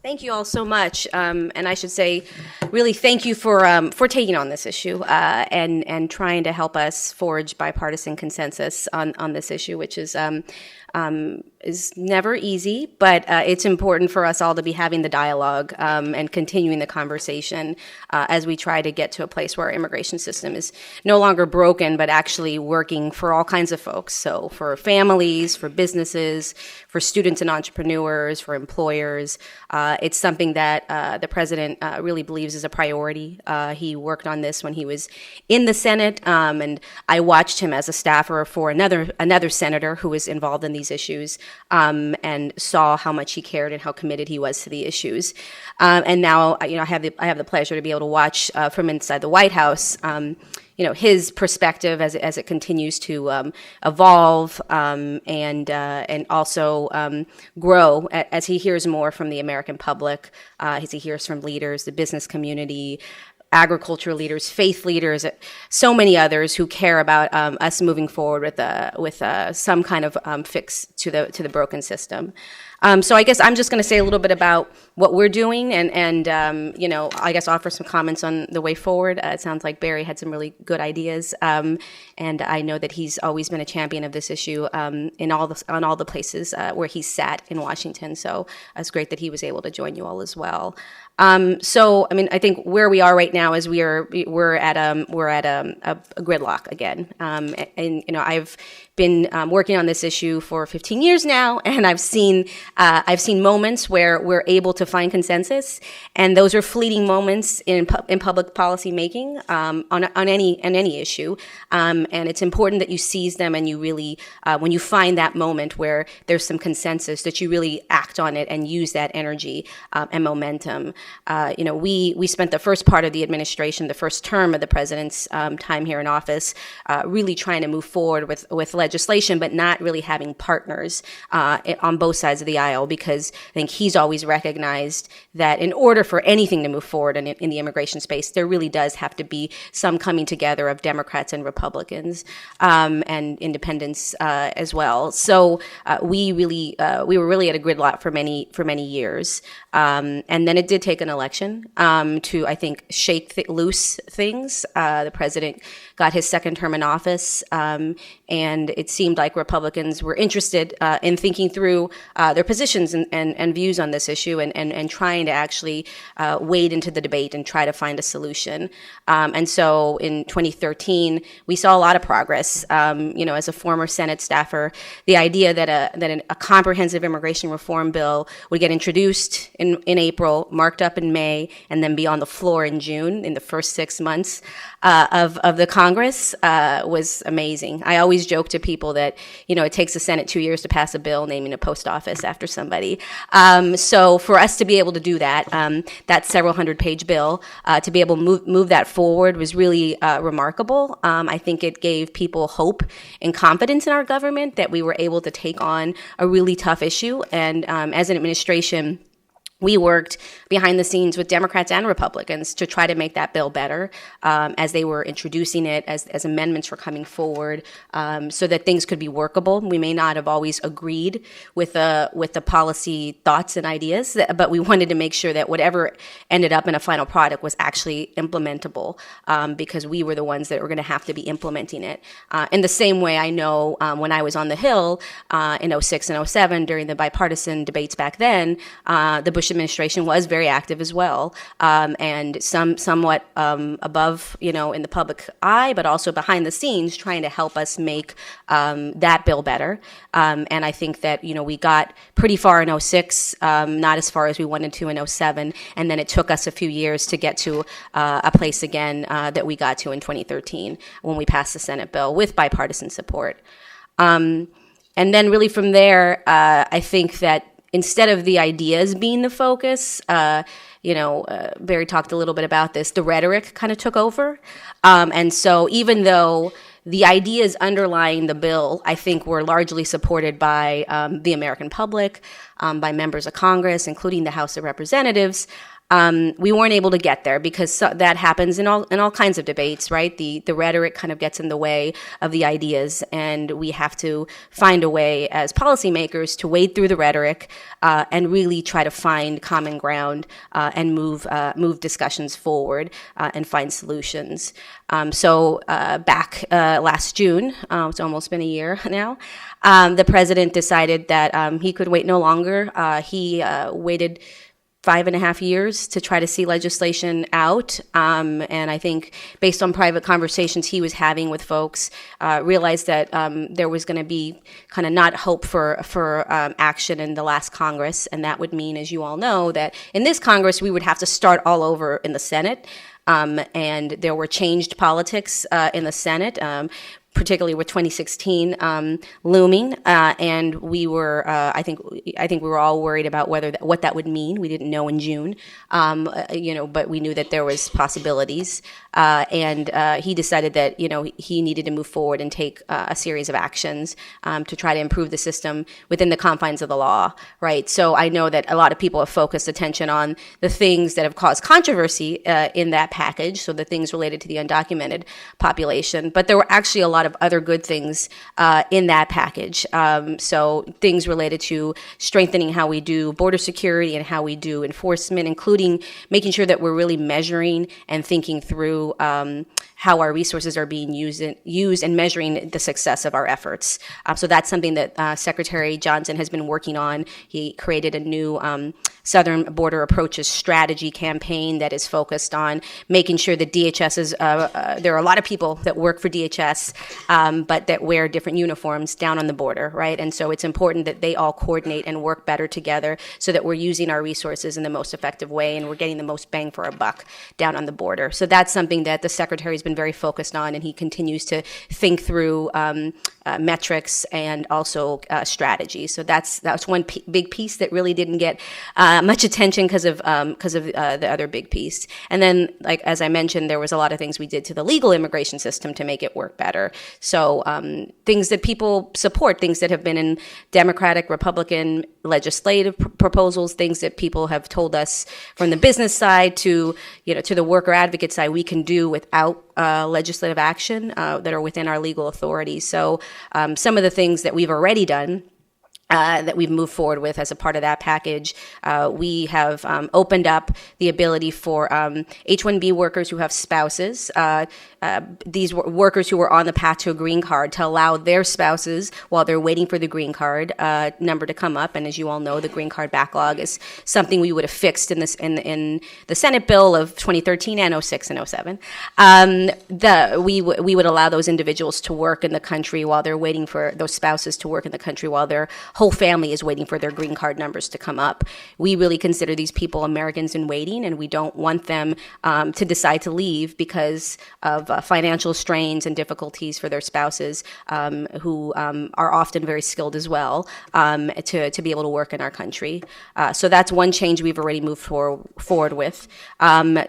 Thank you all so much, and I should say, really thank you for taking on this issue and trying to help us forge bipartisan consensus on this issue, which is never easy, but it's important for us all to be having the dialogue and continuing the conversation as we try to get to a place where our immigration system is no longer broken, but actually working for all kinds of folks. So for families, for businesses, for students and entrepreneurs, for employers. It's something that the president really believes is a priority. He worked on this when he was in the Senate, and I watched him as a staffer for another senator who was involved in these issues, and saw how much he cared and how committed he was to the issues. And now, I have the pleasure to be able to watch from inside the White House, his perspective as it continues to evolve and also grow as he hears more from the American public, as he hears from leaders, the business community, agriculture leaders, faith leaders, so many others who care about us moving forward with some kind of fix to the broken system. So I guess I'm just going to say a little bit about what we're doing and I guess offer some comments on the way forward. It sounds like Barry had some really good ideas, and I know that he's always been a champion of this issue on all the places where he's sat in Washington. So it's great that he was able to join you all as well. So, I think where we are right now is we're at a gridlock again. And I've been working on this issue for 15 years now, and I've seen moments where we're able to find consensus, and those are fleeting moments in public policy making on any issue. And it's important that you seize them, and you really, when you find that moment where there's some consensus, that you really act on it and use that energy and momentum. We spent the first part of the administration, the first term of the president's time here in office, really trying to move forward with legislation, but not really having partners on both sides of the aisle, because I think he's always recognized that in order for anything to move forward in the immigration space, there really does have to be some coming together of Democrats and Republicans and independents as well. So we were really at a gridlock for many years, and then it did take an election to, I think, shake loose things. The president got his second term in office, and it seemed like Republicans were interested in thinking through their position positions and views on this issue and trying to actually wade into the debate and try to find a solution. And so in 2013, we saw a lot of progress. As a former Senate staffer, the idea that a comprehensive immigration reform bill would get introduced in April, marked up in May, and then be on the floor in June in the first 6 months of the Congress was amazing. I always joke to people that, it takes the Senate 2 years to pass a bill naming a post office after somebody. So for us to be able to do that, that several hundred-page bill, to be able to move that forward was really remarkable. I think it gave people hope and confidence in our government that we were able to take on a really tough issue. And as an administration, we worked behind the scenes with Democrats and Republicans to try to make that bill better as they were introducing it, as amendments were coming forward, so that things could be workable. We may not have always agreed with the policy thoughts and ideas, but we wanted to make sure that whatever ended up in a final product was actually implementable, because we were the ones that were going to have to be implementing it. In the same way, I know when I was on the Hill in 06 and 07 during the bipartisan debates back then, the Bush administration was very active as well, and somewhat above, in the public eye, but also behind the scenes, trying to help us make that bill better. And I think that we got pretty far in 06, not as far as we wanted to in 07, and then it took us a few years to get to a place again that we got to in 2013 when we passed the Senate bill with bipartisan support. And then really from there, I think that instead of the ideas being the focus, Barry talked a little bit about this, the rhetoric kind of took over. And so even though the ideas underlying the bill, I think, were largely supported by the American public, by members of Congress, including the House of Representatives, we weren't able to get there because that happens in all kinds of debates, right? The rhetoric kind of gets in the way of the ideas, and we have to find a way as policymakers to wade through the rhetoric and really try to find common ground and move discussions forward and find solutions. So back last June, it's almost been a year now, the president decided that he could wait no longer. He waited 5.5 years to try to see legislation out. And I think based on private conversations he was having with folks, realized that there was going to be kind of not hope for action in the last Congress. And that would mean, as you all know, that in this Congress, we would have to start all over in the Senate. And there were changed politics in the Senate, particularly with 2016 looming, and we were, I think we were all worried about what that would mean. We didn't know in June, but we knew that there was possibilities, and he decided that he needed to move forward and take a series of actions to try to improve the system within the confines of the law, right? So I know that a lot of people have focused attention on the things that have caused controversy in that package, so the things related to the undocumented population, but there were actually a lot of other good things in that package. So things related to strengthening how we do border security and how we do enforcement, including making sure that we're really measuring and thinking through how our resources are being used and measuring the success of our efforts. So that's something that Secretary Johnson has been working on. He created a new Southern Border Approaches strategy campaign that is focused on making sure that DHS is, there are a lot of people that work for DHS, but that wear different uniforms down on the border, right? And so it's important that they all coordinate and work better together so that we're using our resources in the most effective way and we're getting the most bang for our buck down on the border. So that's something that the Secretary's been very focused on, and he continues to think through metrics and also strategy. So that's one big piece that really didn't get much attention because of the other big piece. And then, like as I mentioned, there was a lot of things we did to the legal immigration system to make it work better. So things that people support, things that have been in Democratic, Republican legislative proposals, things that people have told us from the business side to the worker advocate side we can do without legislative action that are within our legal authority. So some of the things that we've already done that we've moved forward with as a part of that package. We have opened up the ability for H-1B workers who have spouses, these workers who are on the path to a green card, to allow their spouses, while they're waiting for the green card number to come up. And as you all know, the green card backlog is something we would have fixed in the Senate bill of 2013 and 06 and 07. We would allow those individuals to work in the country while they're waiting for those spouses to work in the country while their whole family is waiting for their green card numbers to come up. We really consider these people Americans in waiting, and we don't want them to decide to leave because of financial strains and difficulties for their spouses, who are often very skilled as well, to be able to work in our country. So that's one change we've already moved forward with.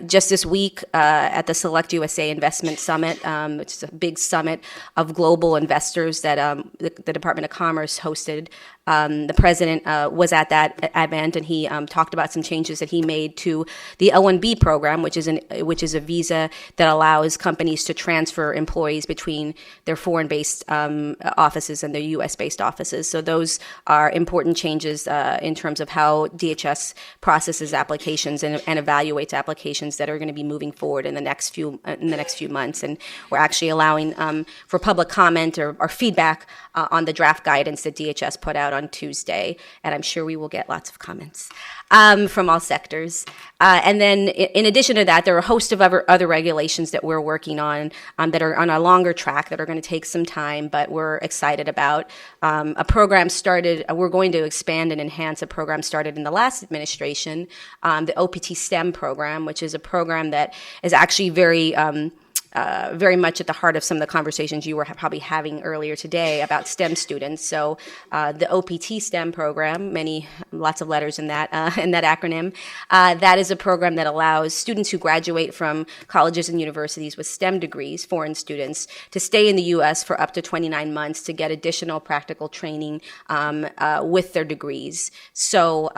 Just this week at the Select USA Investment Summit, which is a big summit of global investors that the Department of Commerce hosted, the president was at that event, and he talked about some changes that he made to the L-1B program, which is a visa that allows companies to transfer employees between their foreign-based offices and their U.S.-based offices. So those are important changes in terms of how DHS processes applications and evaluates applications that are going to be moving forward in the next few months. And we're actually allowing for public comment or feedback on the draft guidance that DHS put out on Tuesday, and I'm sure we will get lots of comments from all sectors. And then in addition to that, there are a host of other regulations that we're working on that are on a longer track that are going to take some time, but we're excited about. A program started, we're going to expand and enhance a program started in the last administration, the OPT STEM program, which is a program that is actually very much at the heart of some of the conversations you were probably having earlier today about STEM students. So the OPT STEM program, lots of letters in that acronym, that is a program that allows students who graduate from colleges and universities with STEM degrees, foreign students, to stay in the U.S. for up to 29 months to get additional practical training with their degrees. So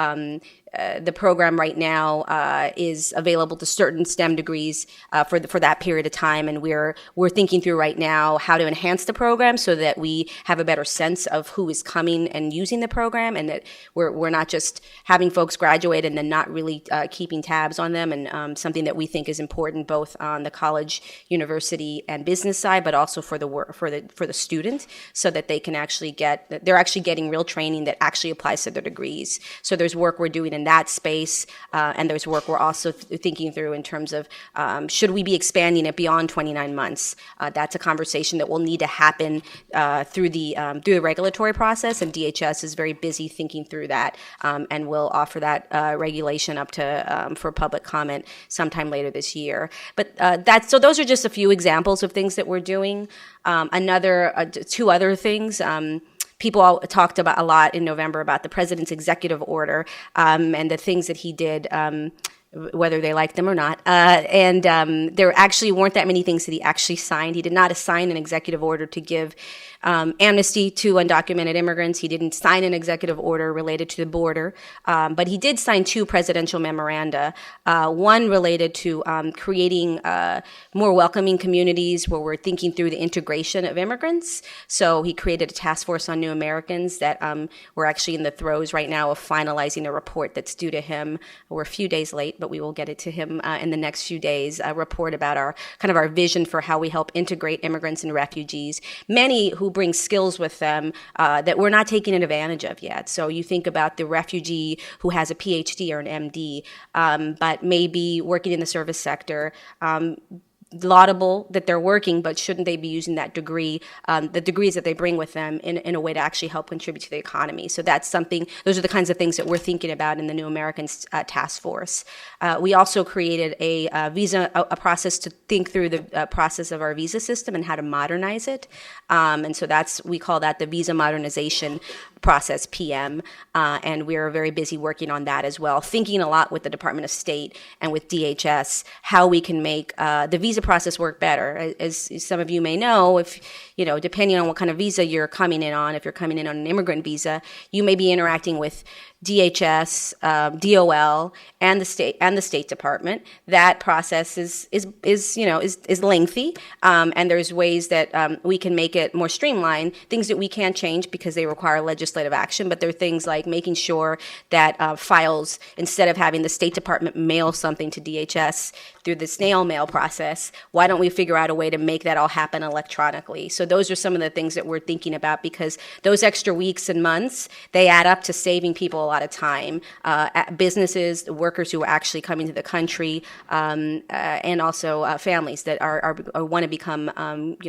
the program right now is available to certain STEM degrees for that period of time, and we're thinking through right now how to enhance the program so that we have a better sense of who is coming and using the program, and that we're not just having folks graduate and then not really keeping tabs on them. And something that we think is important both on the college, university, and business side, but also for the student, so that they're actually getting real training that actually applies to their degrees. So there's work we're doing in that space, and there's work we're also thinking through in terms of should we be expanding it beyond 29 months? That's a conversation that will need to happen through the regulatory process, and DHS is very busy thinking through that, and will offer that regulation up to for public comment sometime later this year. But so those are just a few examples of things that we're doing. Two other things. People all talked about a lot in November about the president's executive order and the things that he did, whether they liked them or not. And there actually weren't that many things that he actually signed. He did not assign an executive order to give amnesty to undocumented immigrants. He didn't sign an executive order related to the border, but he did sign two presidential memoranda, one related to creating more welcoming communities where we're thinking through the integration of immigrants. So he created a task force on new Americans that we're actually in the throes right now of finalizing a report that's due to him. We're a few days late, but we will get it to him in the next few days, a report about our vision for how we help integrate immigrants and refugees, many who bring skills with them that we're not taking advantage of yet. So you think about the refugee who has a PhD or an MD, but maybe working in the service sector, laudable that they're working, but shouldn't they be using that degree, the degrees that they bring with them in a way to actually help contribute to the economy? So that's something, those are the kinds of things that we're thinking about in the New Americans Task Force. We also created a process to think through the process of our visa system and how to modernize it. And so we call that the Visa Modernization Process, PM, and we're very busy working on that as well, thinking a lot with the Department of State and with DHS how we can make the visa process work better. As some of you may know, depending on what kind of visa you're coming in on, if you're coming in on an immigrant visa, you may be interacting with DHS, DOL, and the State Department. That process is lengthy, and there's ways that we can make it more streamlined. Things that we can't change because they require legislative action, but there are things like making sure that files, instead of having the State Department mail something to DHS through the snail mail process, why don't we figure out a way to make that all happen electronically? So those are some of the things that we're thinking about, because those extra weeks and months, they add up to saving people a lot of time. Businesses, the workers who are actually coming to the country, and also families that are want to become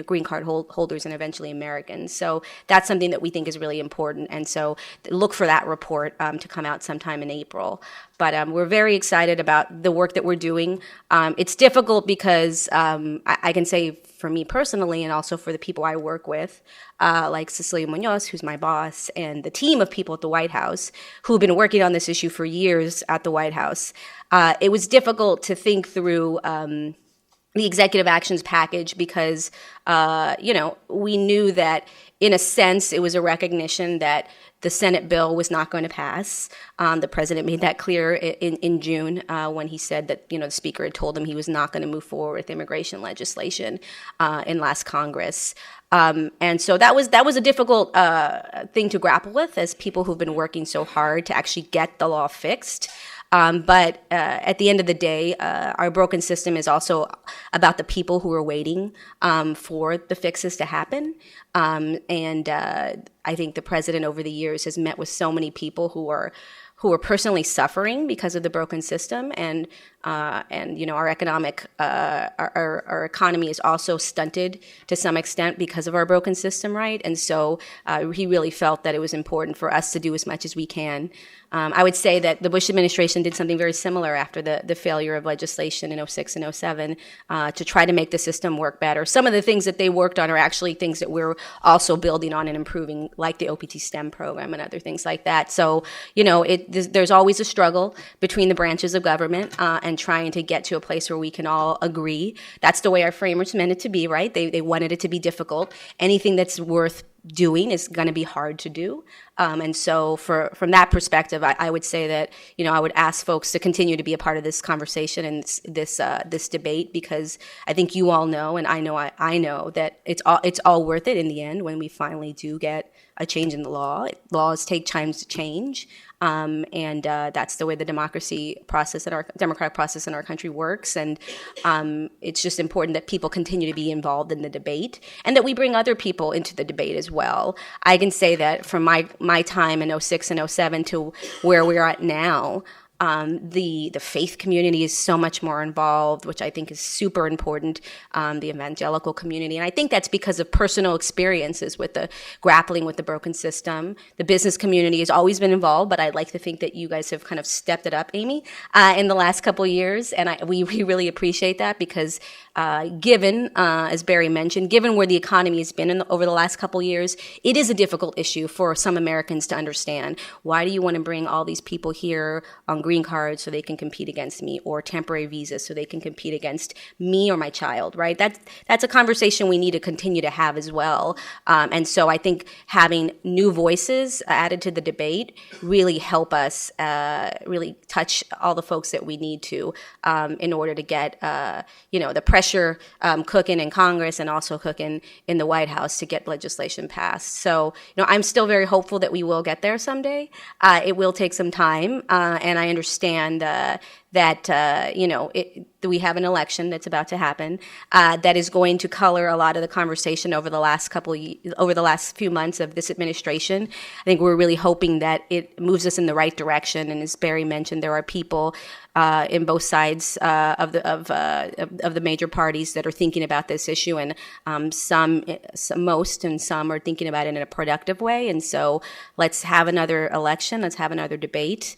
green card holders and eventually Americans. So that's something that we think is really important. And so look for that report to come out sometime in April. But we're very excited about the work that we're doing. It's difficult because I can say for me personally, and also for the people I work with, like Cecilia Munoz, who's my boss, and the team of people at the White House who've been working on this issue for years at the White House, it was difficult to think through the executive actions package because, we knew that in a sense it was a recognition that the Senate bill was not going to pass. The president made that clear in June when he said that, the speaker had told him he was not going to move forward with immigration legislation in last Congress. And so that was a difficult thing to grapple with as people who've been working so hard to actually get the law fixed. But at the end of the day, our broken system is also about the people who are waiting for the fixes to happen. And I think the president over the years has met with so many people who are personally suffering because of the broken system, and our economic our economy is also stunted to some extent because of our broken system, right? And so he really felt that it was important for us to do as much as we can. I would say that the Bush administration did something very similar after the failure of legislation in 2006 and 2007 to try to make the system work better. Some of the things that they worked on are actually things that we're also building on and improving, like the OPT STEM program and other things like that. So, there's always a struggle between the branches of government and trying to get to a place where we can all agree. That's the way our framers meant it to be, right? They wanted it to be difficult. Anything that's worth doing is going to be hard to do. And so from that perspective, I would say that, I would ask folks to continue to be a part of this conversation and this debate, because I think you all know, and I know that it's all worth it in the end when we finally do get a change in the law. Laws take time to change. And that's the way the democratic process in our country works. And it's just important that people continue to be involved in the debate and that we bring other people into the debate as well. I can say that from my time in 2006 and 2007 to where we're at now, the faith community is so much more involved, which I think is super important, the evangelical community. And I think that's because of personal experiences with the grappling with the broken system. The business community has always been involved, but I'd like to think that you guys have kind of stepped it up, Amy, in the last couple of years. And we really appreciate that because given, as Barry mentioned, given where the economy has been over the last couple of years, it is a difficult issue for some Americans to understand. Why do you want to bring all these people here on green cards so they can compete against me, or temporary visas so they can compete against me or my child, right? That's a conversation we need to continue to have as well. And so I think having new voices added to the debate really help us really touch all the folks that we need to in order to get, the pressure cooking in Congress and also cooking in the White House to get legislation passed. So, I'm still very hopeful that we will get there someday. It will take some time, and I understand that we have an election that's about to happen that is going to color a lot of the conversation over the last few months of this administration. I think we're really hoping that it moves us in the right direction. And as Barry mentioned, there are people in both sides of the major parties that are thinking about this issue, and most and some are thinking about it in a productive way. And so let's have another election, let's have another debate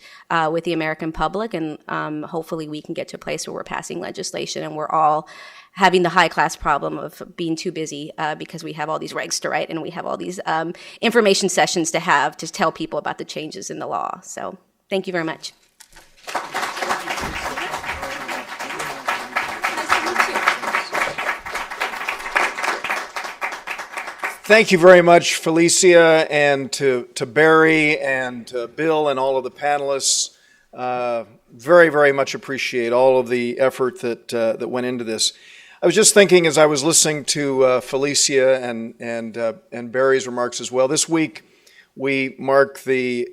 with the American public, and hopefully we can get to a place where we're passing legislation and we're all having the high-class problem of being too busy because we have all these regs to write and we have all these information sessions to have to tell people about the changes in the law. So thank you very much. Thank you very much, Felicia, and to Barry and to Bill and all of the panelists. Very, very much appreciate all of the effort that went into this. I was just thinking as I was listening to Felicia and Barry's remarks as well. This week we mark the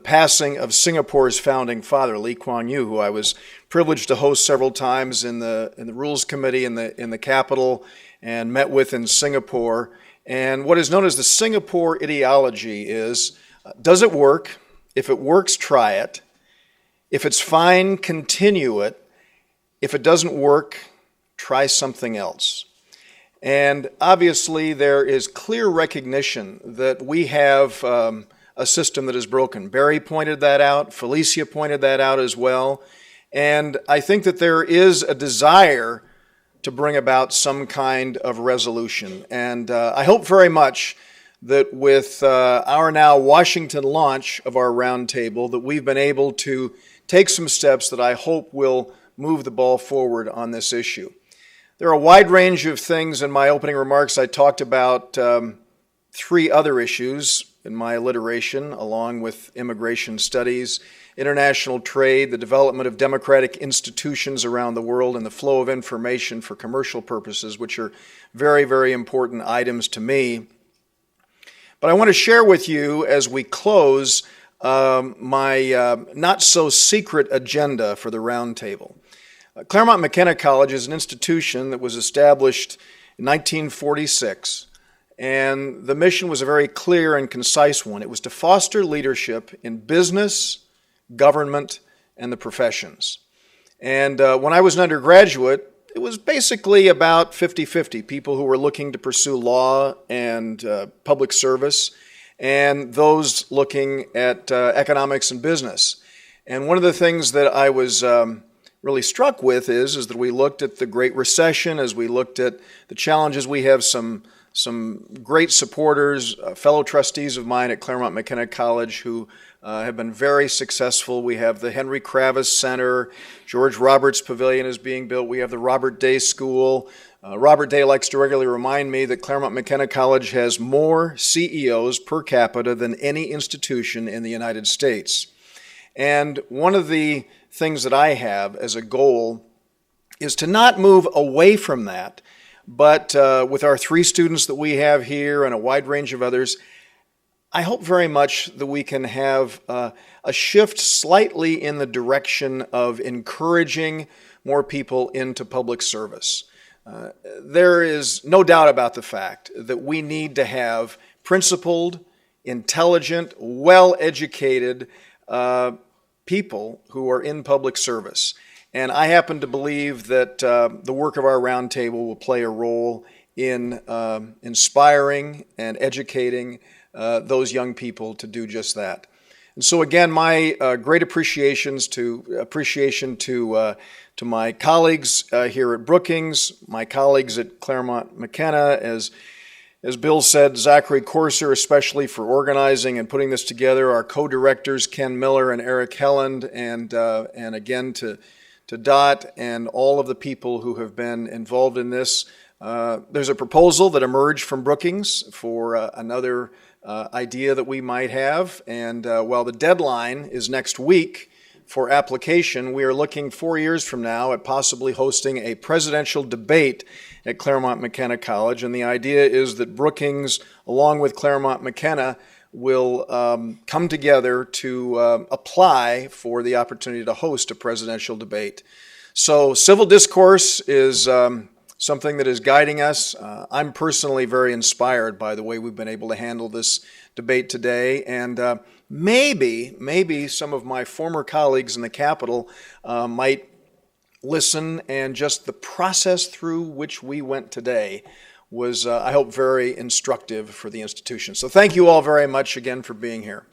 passing of Singapore's founding father, Lee Kuan Yew, who I was privileged to host several times in the Rules Committee in the Capitol and met with in Singapore. And what is known as the Singapore ideology is, does it work? If it works, try it. If it's fine, continue it. If it doesn't work, try something else. And obviously, there is clear recognition that we have a system that is broken. Barry pointed that out. Felicia pointed that out as well. And I think that there is a desire to bring about some kind of resolution. And I hope very much that with our now Washington launch of our roundtable, that we've been able to take some steps that I hope will move the ball forward on this issue. There are a wide range of things. In my opening remarks, I talked about 3 other issues in my alliteration, along with immigration studies, international trade, the development of democratic institutions around the world, and the flow of information for commercial purposes, which are very, very important items to me. But I want to share with you as we close my not-so-secret agenda for the roundtable. Claremont McKenna College is an institution that was established in 1946, and the mission was a very clear and concise one. It was to foster leadership in business, government, and the professions. And when I was an undergraduate, it was basically about 50-50, people who were looking to pursue law and public service, and those looking at economics and business. And one of the things that I was really struck with is that we looked at the Great Recession, as we looked at the challenges. We have some great supporters, fellow trustees of mine at Claremont McKenna College who have been very successful. We have the Henry Kravis Center, George Roberts Pavilion is being built. We have the Robert Day School. Robert Day likes to regularly remind me that Claremont McKenna College has more CEOs per capita than any institution in the United States. And one of the things that I have as a goal is to not move away from that, but with our 3 students that we have here and a wide range of others, I hope very much that we can have a shift slightly in the direction of encouraging more people into public service. There is no doubt about the fact that we need to have principled, intelligent, well-educated people who are in public service. And I happen to believe that the work of our roundtable will play a role in inspiring and educating those young people to do just that. And so again, my great appreciation to my colleagues here at Brookings, my colleagues at Claremont McKenna, as Bill said, Zachary Corser, especially for organizing and putting this together, our co-directors, Ken Miller and Eric Helland, and again to Dot and all of the people who have been involved in this. There's a proposal that emerged from Brookings for another idea that we might have, and while the deadline is next week for application, we are looking 4 years from now at possibly hosting a presidential debate at Claremont McKenna College, and the idea is that Brookings, along with Claremont McKenna, will come together to apply for the opportunity to host a presidential debate. So civil discourse is something that is guiding us. I'm personally very inspired by the way we've been able to handle this debate today, and maybe some of my former colleagues in the Capitol might listen, and just the process through which we went today was, I hope, very instructive for the institution. So thank you all very much again for being here.